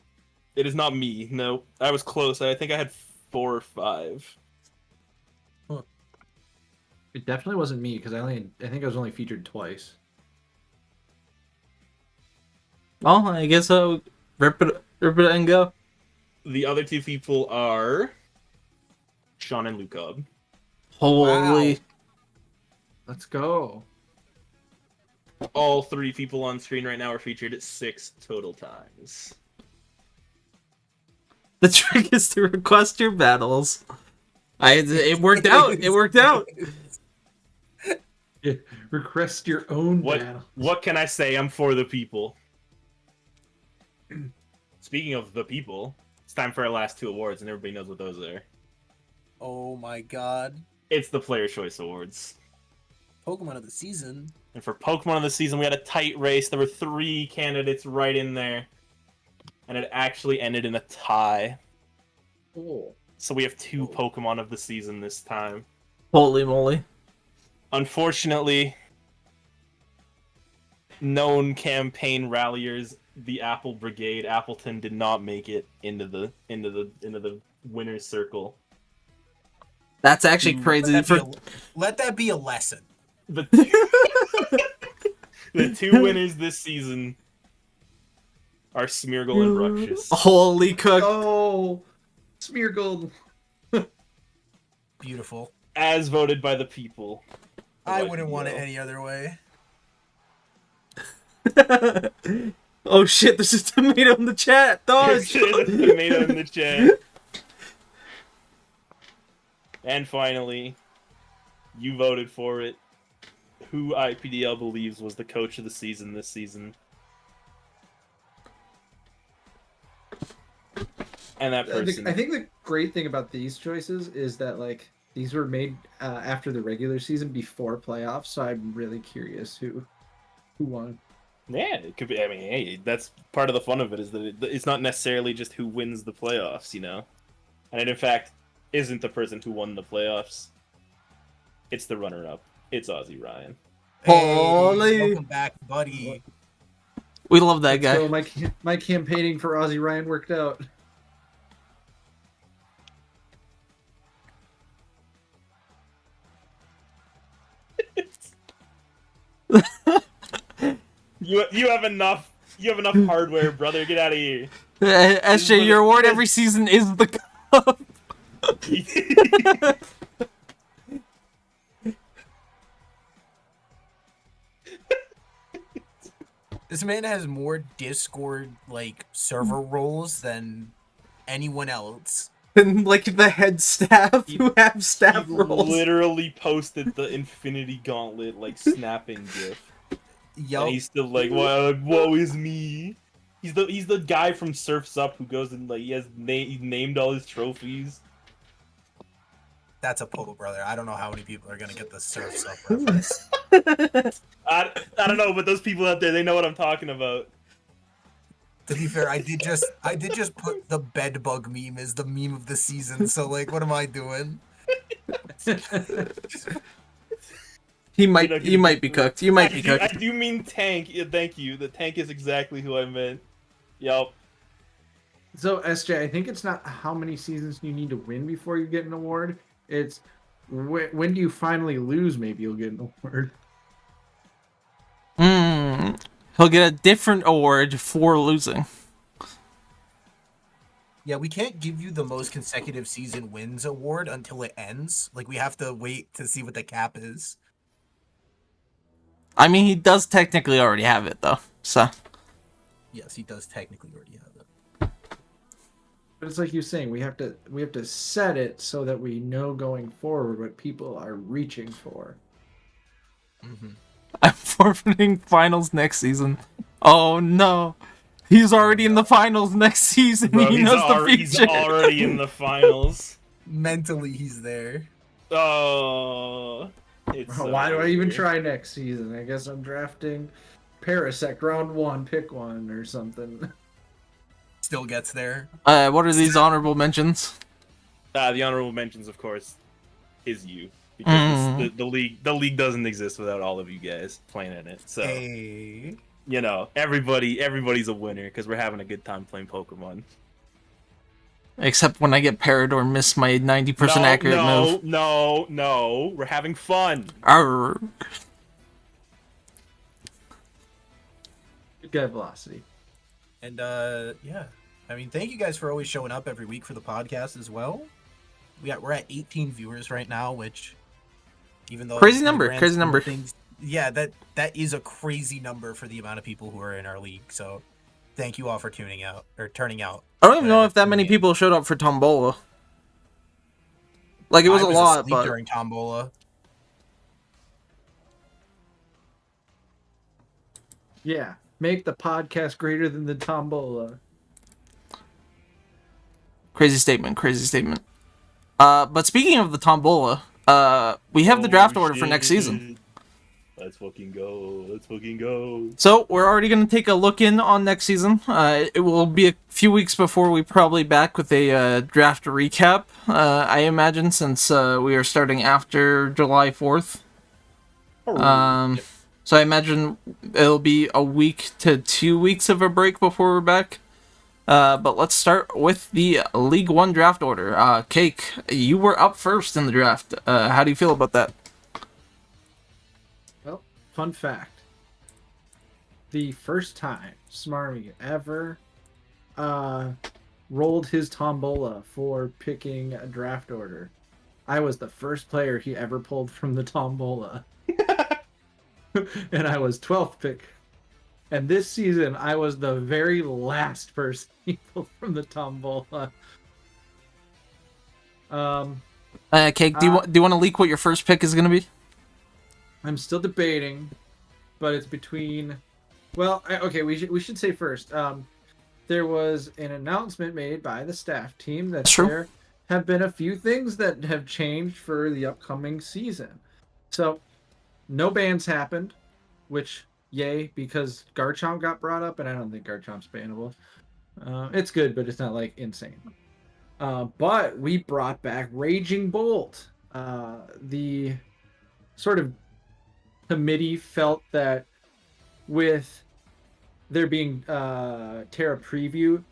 it is not me. No, I was close. I think I had 4 or 5. It definitely wasn't me because I think I was only featured twice. well, I guess I'll rip it and go. The other 2 people are Sean and Lucob. Holy. Wow. Let's go. All 3 people on screen right now are featured 6 total times. The trick is to request your battles. It worked out. It worked out. Yeah, request your own battle. What can I say? I'm for the people. Speaking of the people, it's time for our last 2 awards, and everybody knows what those are. Oh my god. It's the Player Choice Awards. Pokemon of the season. And for Pokemon of the season, we had a tight race. There were 3 candidates right in there. And it actually ended in a tie. Cool. So we have 2 Pokemon of the season this time. Holy moly. Unfortunately, known campaign ralliers, the Apple Brigade, Appleton did not make it into the winner's circle. That's actually crazy. Let that be a lesson. The the 2 winners this season are Smeargle and Bruxish. Holy cook. Oh, Smeargold. Beautiful. As voted by the people. I wouldn't want it any other way. Oh shit, there's a tomato in the chat. Dodge. Tomato in the chat. And finally, you voted for it. Who IPDL believes was the coach of the season this season? And that person. I think the great thing about these choices is that like these were made after the regular season before playoffs, so I'm really curious who won. Yeah, it could be. I mean, hey, that's part of the fun of it is that it's not necessarily just who wins the playoffs, And it, in fact, isn't the person who won the playoffs. It's the runner-up. It's Ozzy Ryan. Holy. Welcome back, buddy. We love that guy. So my campaigning for Ozzy Ryan worked out. You have enough. You have enough hardware, brother. Get out of here. SJ, your award every season is the cup. This man has more Discord server roles than anyone else. And like the head staff who have staff He roles. literally posted the Infinity Gauntlet snapping gif. Yup. And he's still like, woe is me. He's the guy from Surf's Up who goes and he's named all his trophies. That's a Pogo brother. I don't know how many people are gonna get the Surf's Up reference. I don't know, but those people out there, they know what I'm talking about. To be fair, I did just put the bed bug meme as the meme of the season. So like, what am I doing? He You're might not you gonna might get be through. cooked. You might I be do. I cooked. do mean tank. Yeah, thank you. The tank is exactly who I meant. Yup. So SJ, I think it's not how many seasons you need to win before you get an award. It's when do you finally lose? Maybe you'll get an award. He'll get a different award for losing. Yeah, we can't give you the most consecutive season wins award until it ends. Like we have to wait to see what the cap is. I mean, he does technically already have it though. So Yes, he does technically already have it. But it's like you're saying, we have to set it so that we know going forward what people are reaching for. I'm forfeiting finals next season. Oh no. He's already in the finals next season. Bro, He knows the he's future. already in the finals. Mentally, he's there. Oh, it's so Why do I even over. try next season? I guess I'm drafting Parasect round 1, pick one or something. Still gets there. What are these honorable mentions? The honorable mentions, of course, is you because the league doesn't exist without all of you guys playing in it. So Hey. you know, everybody's a winner because we're having a good time playing Pokemon. Except when I get parried or miss my 90% No, accurate move. no, we're having fun. Arr. Good guy velocity. And yeah. I mean, thank you guys for always showing up every week for the podcast as well. We're at 18 viewers right now, which even though Crazy in the number, grand crazy scheme of number. things, yeah, that is a crazy number for the amount of people who are in our league. So thank you all for tuning out or turning out. I don't even know or if that many tuning in. people showed up for Tombola. Like, it was I a was lot, asleep but... during Tombola. Yeah, make the podcast greater than the tombola. Crazy statement, crazy statement. But speaking of the Tombola, we have the draft order for next season. Let's fucking go. Let's fucking go. So, we're already going to take a look in on next season. It will be a few weeks before we probably back with a draft recap, I imagine, since we are starting after July 4th. So I imagine it'll be a week to 2 weeks of a break before we're back. But let's start with the League One draft order. Cake, you were up first in the draft. How do you feel about that? Well, fun fact. The first time Smarmy ever rolled his tombola for picking a draft order, I was the first player he ever pulled from the tombola. And I was 12th pick. And this season, I was the very last person he pulled from the tombola. Cake, do you want to leak what your first pick is going to be? I'm still debating, but it's between. Well, okay, we should say first. There was an announcement made by the staff team that True. there have been a few things that have changed for the upcoming season. So, no bans happened, which yay, because Garchomp got brought up, and I don't think Garchomp's bannable. It's good, but it's not like insane. But we brought back Raging Bolt. The sort of committee felt that with there being Terra preview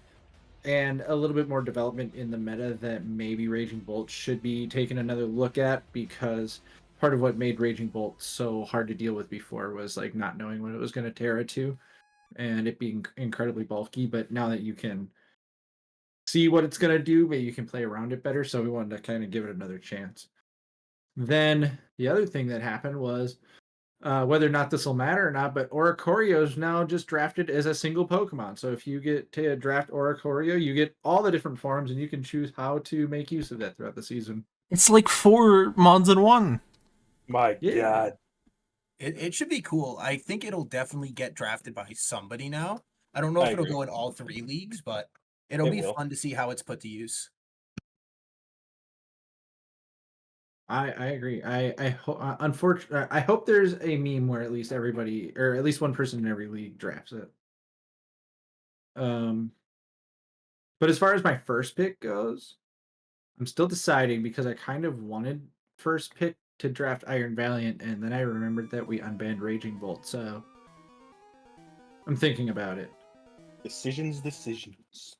and a little bit more development in the meta, that maybe Raging Bolt should be taken another look at, because part of what made Raging Bolt so hard to deal with before was like not knowing what it was going to Terra to, and it being incredibly bulky. But now that you can see what it's going to do, maybe you can play around it better. So we wanted to kind of give it another chance. Then the other thing that happened was whether or not this will matter or not, but Oricorio is now just drafted as a single Pokemon. So if you get to draft Oricorio, you get all the different forms, and you can choose how to make use of that throughout the season. It's like 4 mods in one. My God. It should be cool. I think it'll definitely get drafted by somebody now. I don't know I if it'll agree. go in all 3 leagues, but it'll It be will. fun to see how it's put to use. I agree. Unfortunately, I hope there's a meme where at least everybody, or at least one person in every league, drafts it. But as far as my first pick goes, I'm still deciding because I kind of wanted first pick to draft Iron Valiant, and then I remembered that we unbanned Raging Bolt, so I'm thinking about it. Decisions.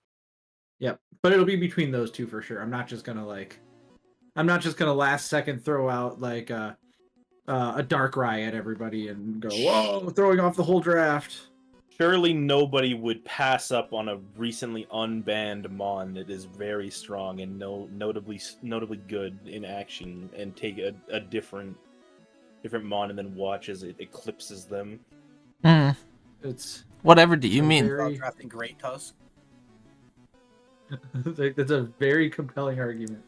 Yep, but it'll be between those two for sure. I'm not just gonna last second throw out like a Darkrai at everybody and go, whoa, throwing off the whole draft. Surely nobody would pass up on a recently unbanned Mon that is very strong and notably good in action and take a different Mon and then watch as it eclipses them. It's Whatever do you mean? About drafting Great Tusk. that's a very compelling argument.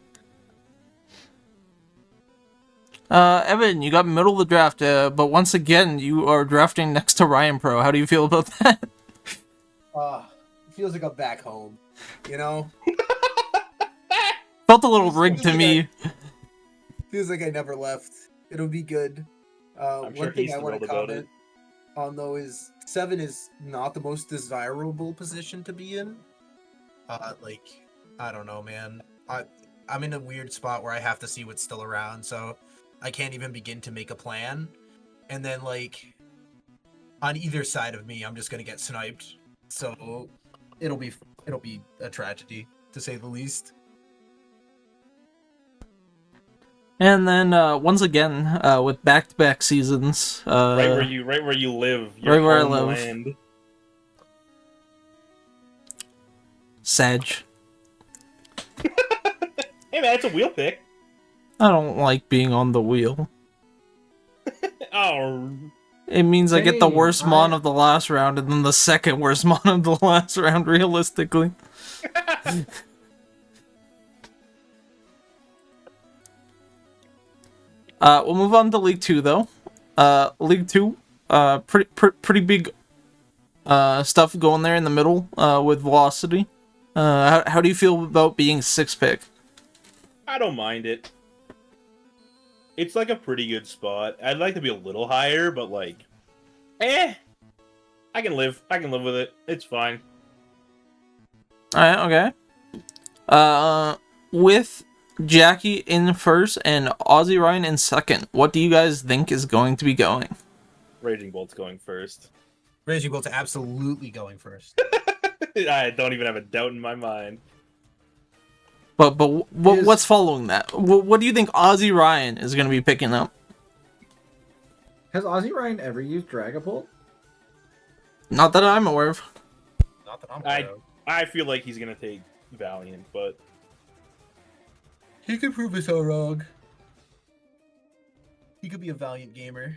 Evan, you got middle of the draft, but once again, you are drafting next to Ryan Pro. How do you feel about that? It feels like I'm back home, you know? Felt a little rigged to me. Feels like I never left. It'll be good. One thing I want to comment on, though, is 7 is not the most desirable position to be in. I don't know, man. I'm in a weird spot where I have to see what's still around, so I can't even begin to make a plan. And then, like, on either side of me, I'm just gonna get sniped. So it'll be a tragedy, to say the least. And then once again, with back-to-back seasons, right where you live, your right where I live. homeland. Sag. Hey man, it's a wheel pick. I don't like being on the wheel. Oh. It means I get the Same, worst mon of the last round and then the second worst mon of the last round, realistically. We'll move on to League 2, though. League 2, pretty big stuff going there in the middle with Velocity. How do you feel about being 6th pick? I don't mind it. It's like a pretty good spot. I'd like to be a little higher, but like, I can live with it. It's fine. Alright, okay. With Jackie in first and Aussie Ryan in second, what do you guys think is going to be going? Raging Bolt's going first. Raging Bolt's absolutely going first. I don't even have a doubt in my mind. But what's following that? What do you think Aussie Ryan is going to be picking up? Has Aussie Ryan ever used Dragapult? Not that I'm aware of. Not that I'm aware of. I feel like he's gonna take Valiant, but He could prove us all wrong. He could be a Valiant gamer.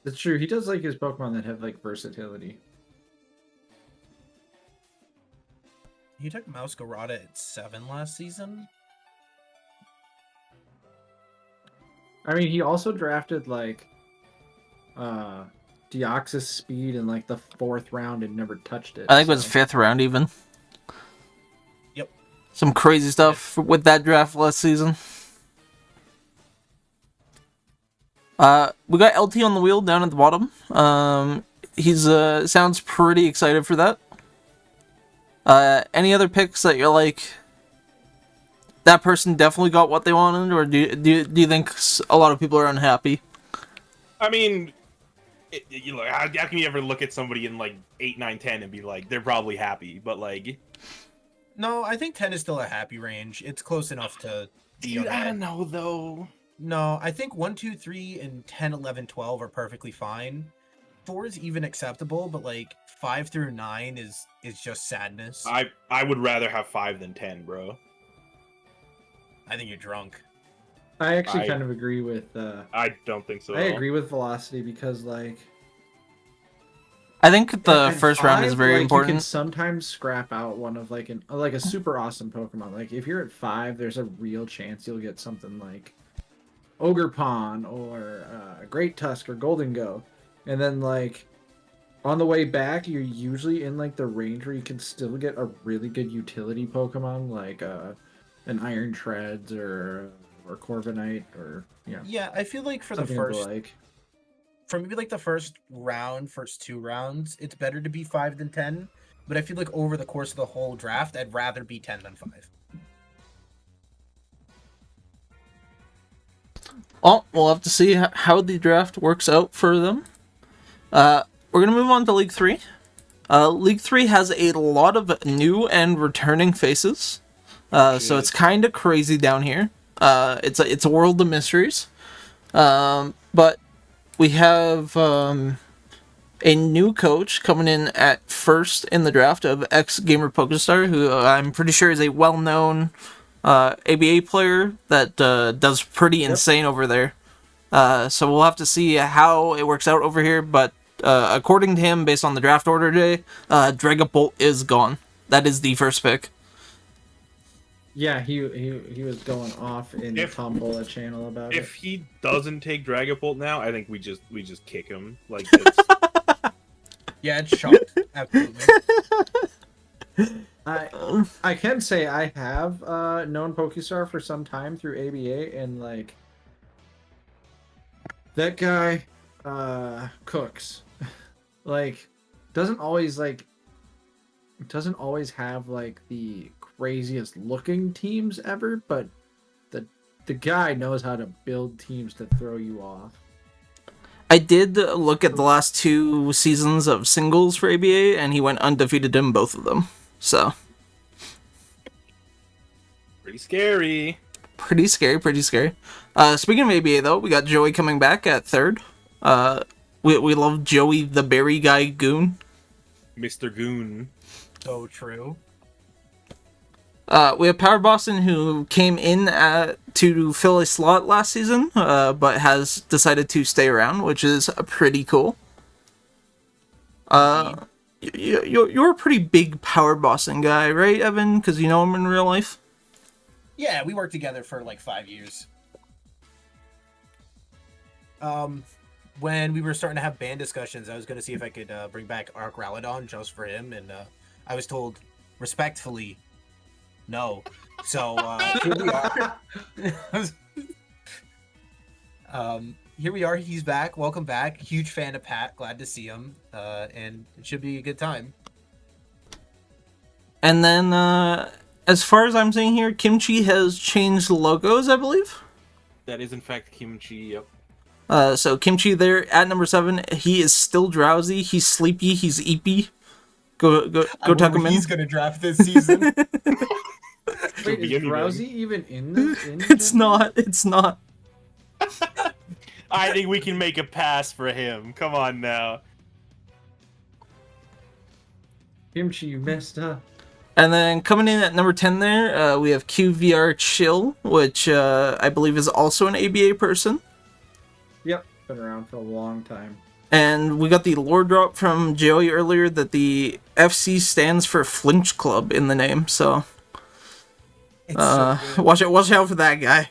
That's true. He does like his Pokemon that have like versatility. He took Masquerada at 7 last season. I mean, he also drafted like Deoxys Speed in like the 4th round and never touched it. I think it was 5th round even. Yep. Some crazy stuff with that draft last season. We got LT on the wheel down at the bottom. He's sounds pretty excited for that. Any other picks that you're like, that person definitely got what they wanted, or do you think a lot of people are unhappy? I mean, how can you ever look at somebody in like 8, 9, 10 and be like, they're probably happy, but like... No, I think 10 is still a happy range. It's close enough to... Dude, I don't know, though. No, I think 1, 2, 3, and 10, 11, 12 are perfectly fine. 4 is even acceptable, but like 5 through 9 is just sadness. I would rather have 5 than 10, bro. I think you're drunk. I actually kind of agree with. I don't think so. I agree with Velocity because like. I think the first round is very like, important. You can sometimes scrap out one of like a super awesome Pokemon. Like if you're at 5, there's a real chance you'll get something like Ogerpon or Great Tusk or Golden Go, and then like on the way back, you're usually in like the range where you can still get a really good utility Pokemon like an Iron Treads or Corviknight or Yeah, I feel like for the something first like. for maybe like the first 2 rounds, it's better to be 5 than 10. But I feel like over the course of the whole draft, I'd rather be 10 than 5. Well, we'll have to see how the draft works out for them. We're going to move on to League 3. League 3 has a lot of new and returning faces. So it's kind of crazy down here. It's a world of mysteries. But we have a new coach coming in at first in the draft of ex-gamer PokeStar, who I'm pretty sure is a well-known ABA player that does pretty insane over there. So we'll have to see how it works out over here, but according to him, based on the draft order today, Dragapult is gone. That is the first pick. Yeah, he was going off in the Tombola channel about it. If he doesn't take Dragapult now, I think we just kick him. Like, it's... Yeah, it's shocked. Absolutely. I can say I have known PokeStar for some time through ABA, and like that guy cooks. Like doesn't always have like the craziest looking teams ever, but the guy knows how to build teams to throw you off. I did look at the last 2 seasons of singles for ABA, and he went undefeated in both of them. So pretty scary. Pretty scary. Speaking of ABA, though, we got Joey coming back at 3rd. We love Joey the Berry Guy Goon. Mr. Goon. So true. We have Power Boston, who came in to fill a slot last season, but has decided to stay around, which is pretty cool. You're a pretty big Power Boston guy, right, Evan? Because you know him in real life? Yeah, we worked together for like 5 years. When we were starting to have band discussions, I was going to see if I could bring back Arc Ralladon just for him, and I was told respectfully, no. So here we are. Here we are. He's back. Welcome back. Huge fan of Pat. Glad to see him. And it should be a good time. And then, as far as I'm seeing here, Kimchi has changed logos, I believe. That is in fact Kimchi. Yep. So Kimchi there at number 7. He is still drowsy. He's sleepy. He's eepy. Go tuck him in. He's gonna draft this season. Wait, is Drowsy even in this? It's not. I think we can make a pass for him. Come on now. Kimchi, you messed up. And then coming in at number 10 there, we have QVR Chill, which I believe is also an ABA person. Yep, been around for a long time. And we got the lore drop from Joey earlier that the FC stands for Flinch Club in the name, so watch out for that guy.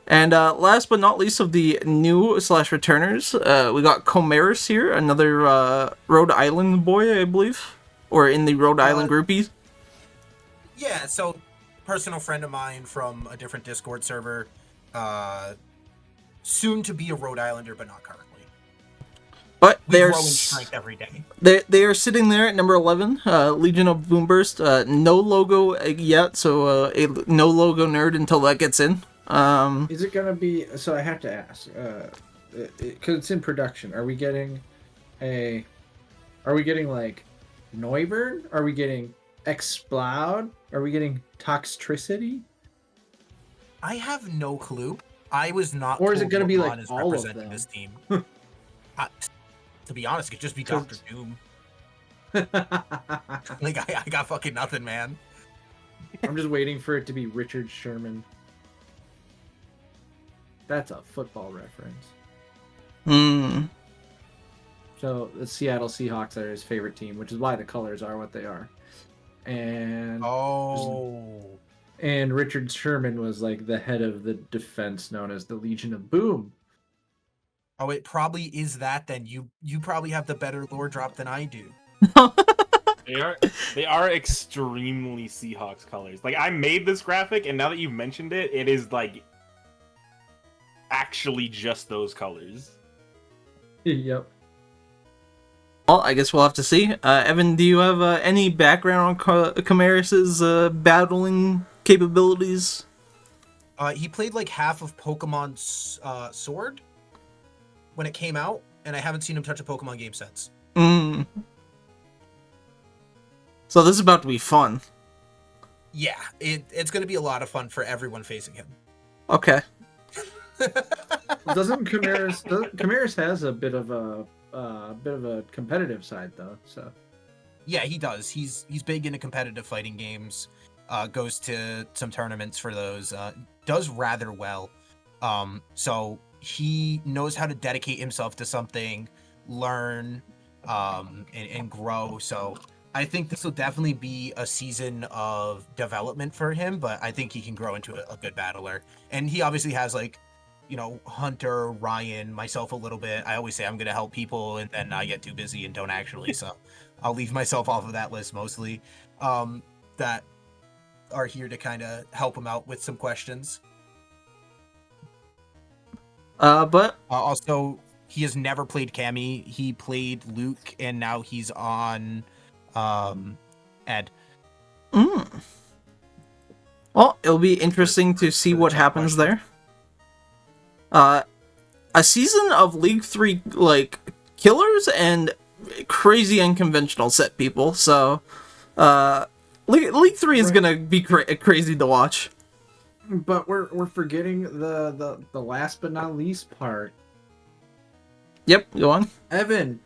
And last but not least of the new / returners, we got Comaris here, another Rhode Island boy, I believe, or in the Rhode Island groupies. Yeah, so personal friend of mine from a different Discord server, soon to be a Rhode Islander, but not currently. But they're growing strength every day. They are sitting there at number 11, Legion of Boomburst. No logo yet, so a no logo nerd until that gets in. Is it gonna be? So I have to ask, because it's in production. Are we getting like Noivern? Are we getting Explode? Are we getting Toxtricity? I have no clue. I was not. Or is it gonna be like is all of representing them? this team? To be honest, it could just be Dr. Doom. Like I got fucking nothing, man. I'm just waiting for it to be Richard Sherman. That's a football reference. So the Seattle Seahawks are his favorite team, which is why the colors are what they are. And and Richard Sherman was like the head of the defense known as the Legion of Boom. Oh, it probably is that. Then you probably have the better lore drop than I do. They are extremely Seahawks colors. Like I made this graphic, and now that you've mentioned it, it is like actually just those colors. Yep. Well, I guess we'll have to see. Evan, do you have any background on Camarus's battling capabilities? He played like half of Pokemon Sword when it came out, and I haven't seen him touch a Pokemon game since. Mm. So this is about to be fun. Yeah, it's going to be a lot of fun for everyone facing him. Okay. Doesn't Camarus has a bit of a competitive side though, so. Yeah, he does. He's big into competitive fighting games. Goes to some tournaments for those. Does rather well. So he knows how to dedicate himself to something, learn, and grow. So I think this will definitely be a season of development for him, but I think he can grow into a good battler. And he obviously has like, Hunter, Ryan, myself a little bit. I always say I'm going to help people, and then I get too busy and don't actually. So I'll leave myself off of that list mostly. That are here to kind of help him out with some questions. But Also, he has never played Cammy. He played Luke, and now he's on Ed. Well, it'll be interesting to see what happens there. A season of League 3 like killers and crazy unconventional set people. So, League 3 is gonna be crazy to watch. But we're forgetting the last but not least part. Yep, go on. Evan,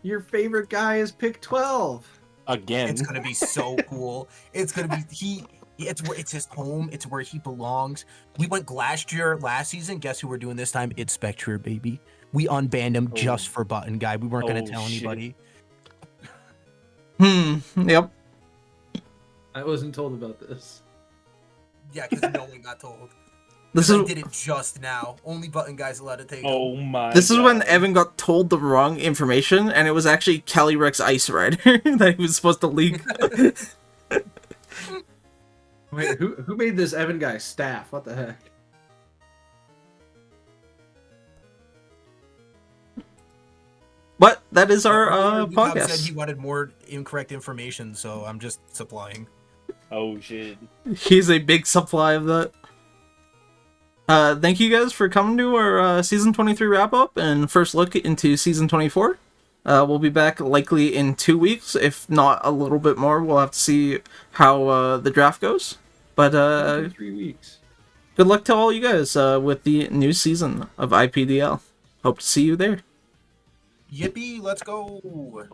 your favorite guy is pick 12. Again. It's gonna be so cool. It's gonna be it's his home. It's where he belongs. We went Glastrier last season. Guess who we're doing this time? It's Spectre, baby. We unbanned him just for Button Guy. We weren't gonna tell anybody. Yep. I wasn't told about this. Yeah, because no one got told. This I is did it just now. Only Button Guy's allowed to take Oh him. my This is when God. Evan got told the wrong information, and it was actually Calyrex Ice Rider that he was supposed to leak. Wait, who made this Evan guy staff? What the heck? But that is our Bob said podcast. he wanted more incorrect information, so I'm just supplying. Oh shit. He's a big supply of that. Thank you guys for coming to our season 23 wrap up and first look into season 24. We'll be back likely in 2 weeks, if not a little bit more. We'll have to see how the draft goes. But 3 weeks. good luck to all you guys with the new season of IPDL. Hope to see you there. Yippee, let's go.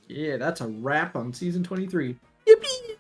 Yeah, that's a wrap on season 23. Yippee!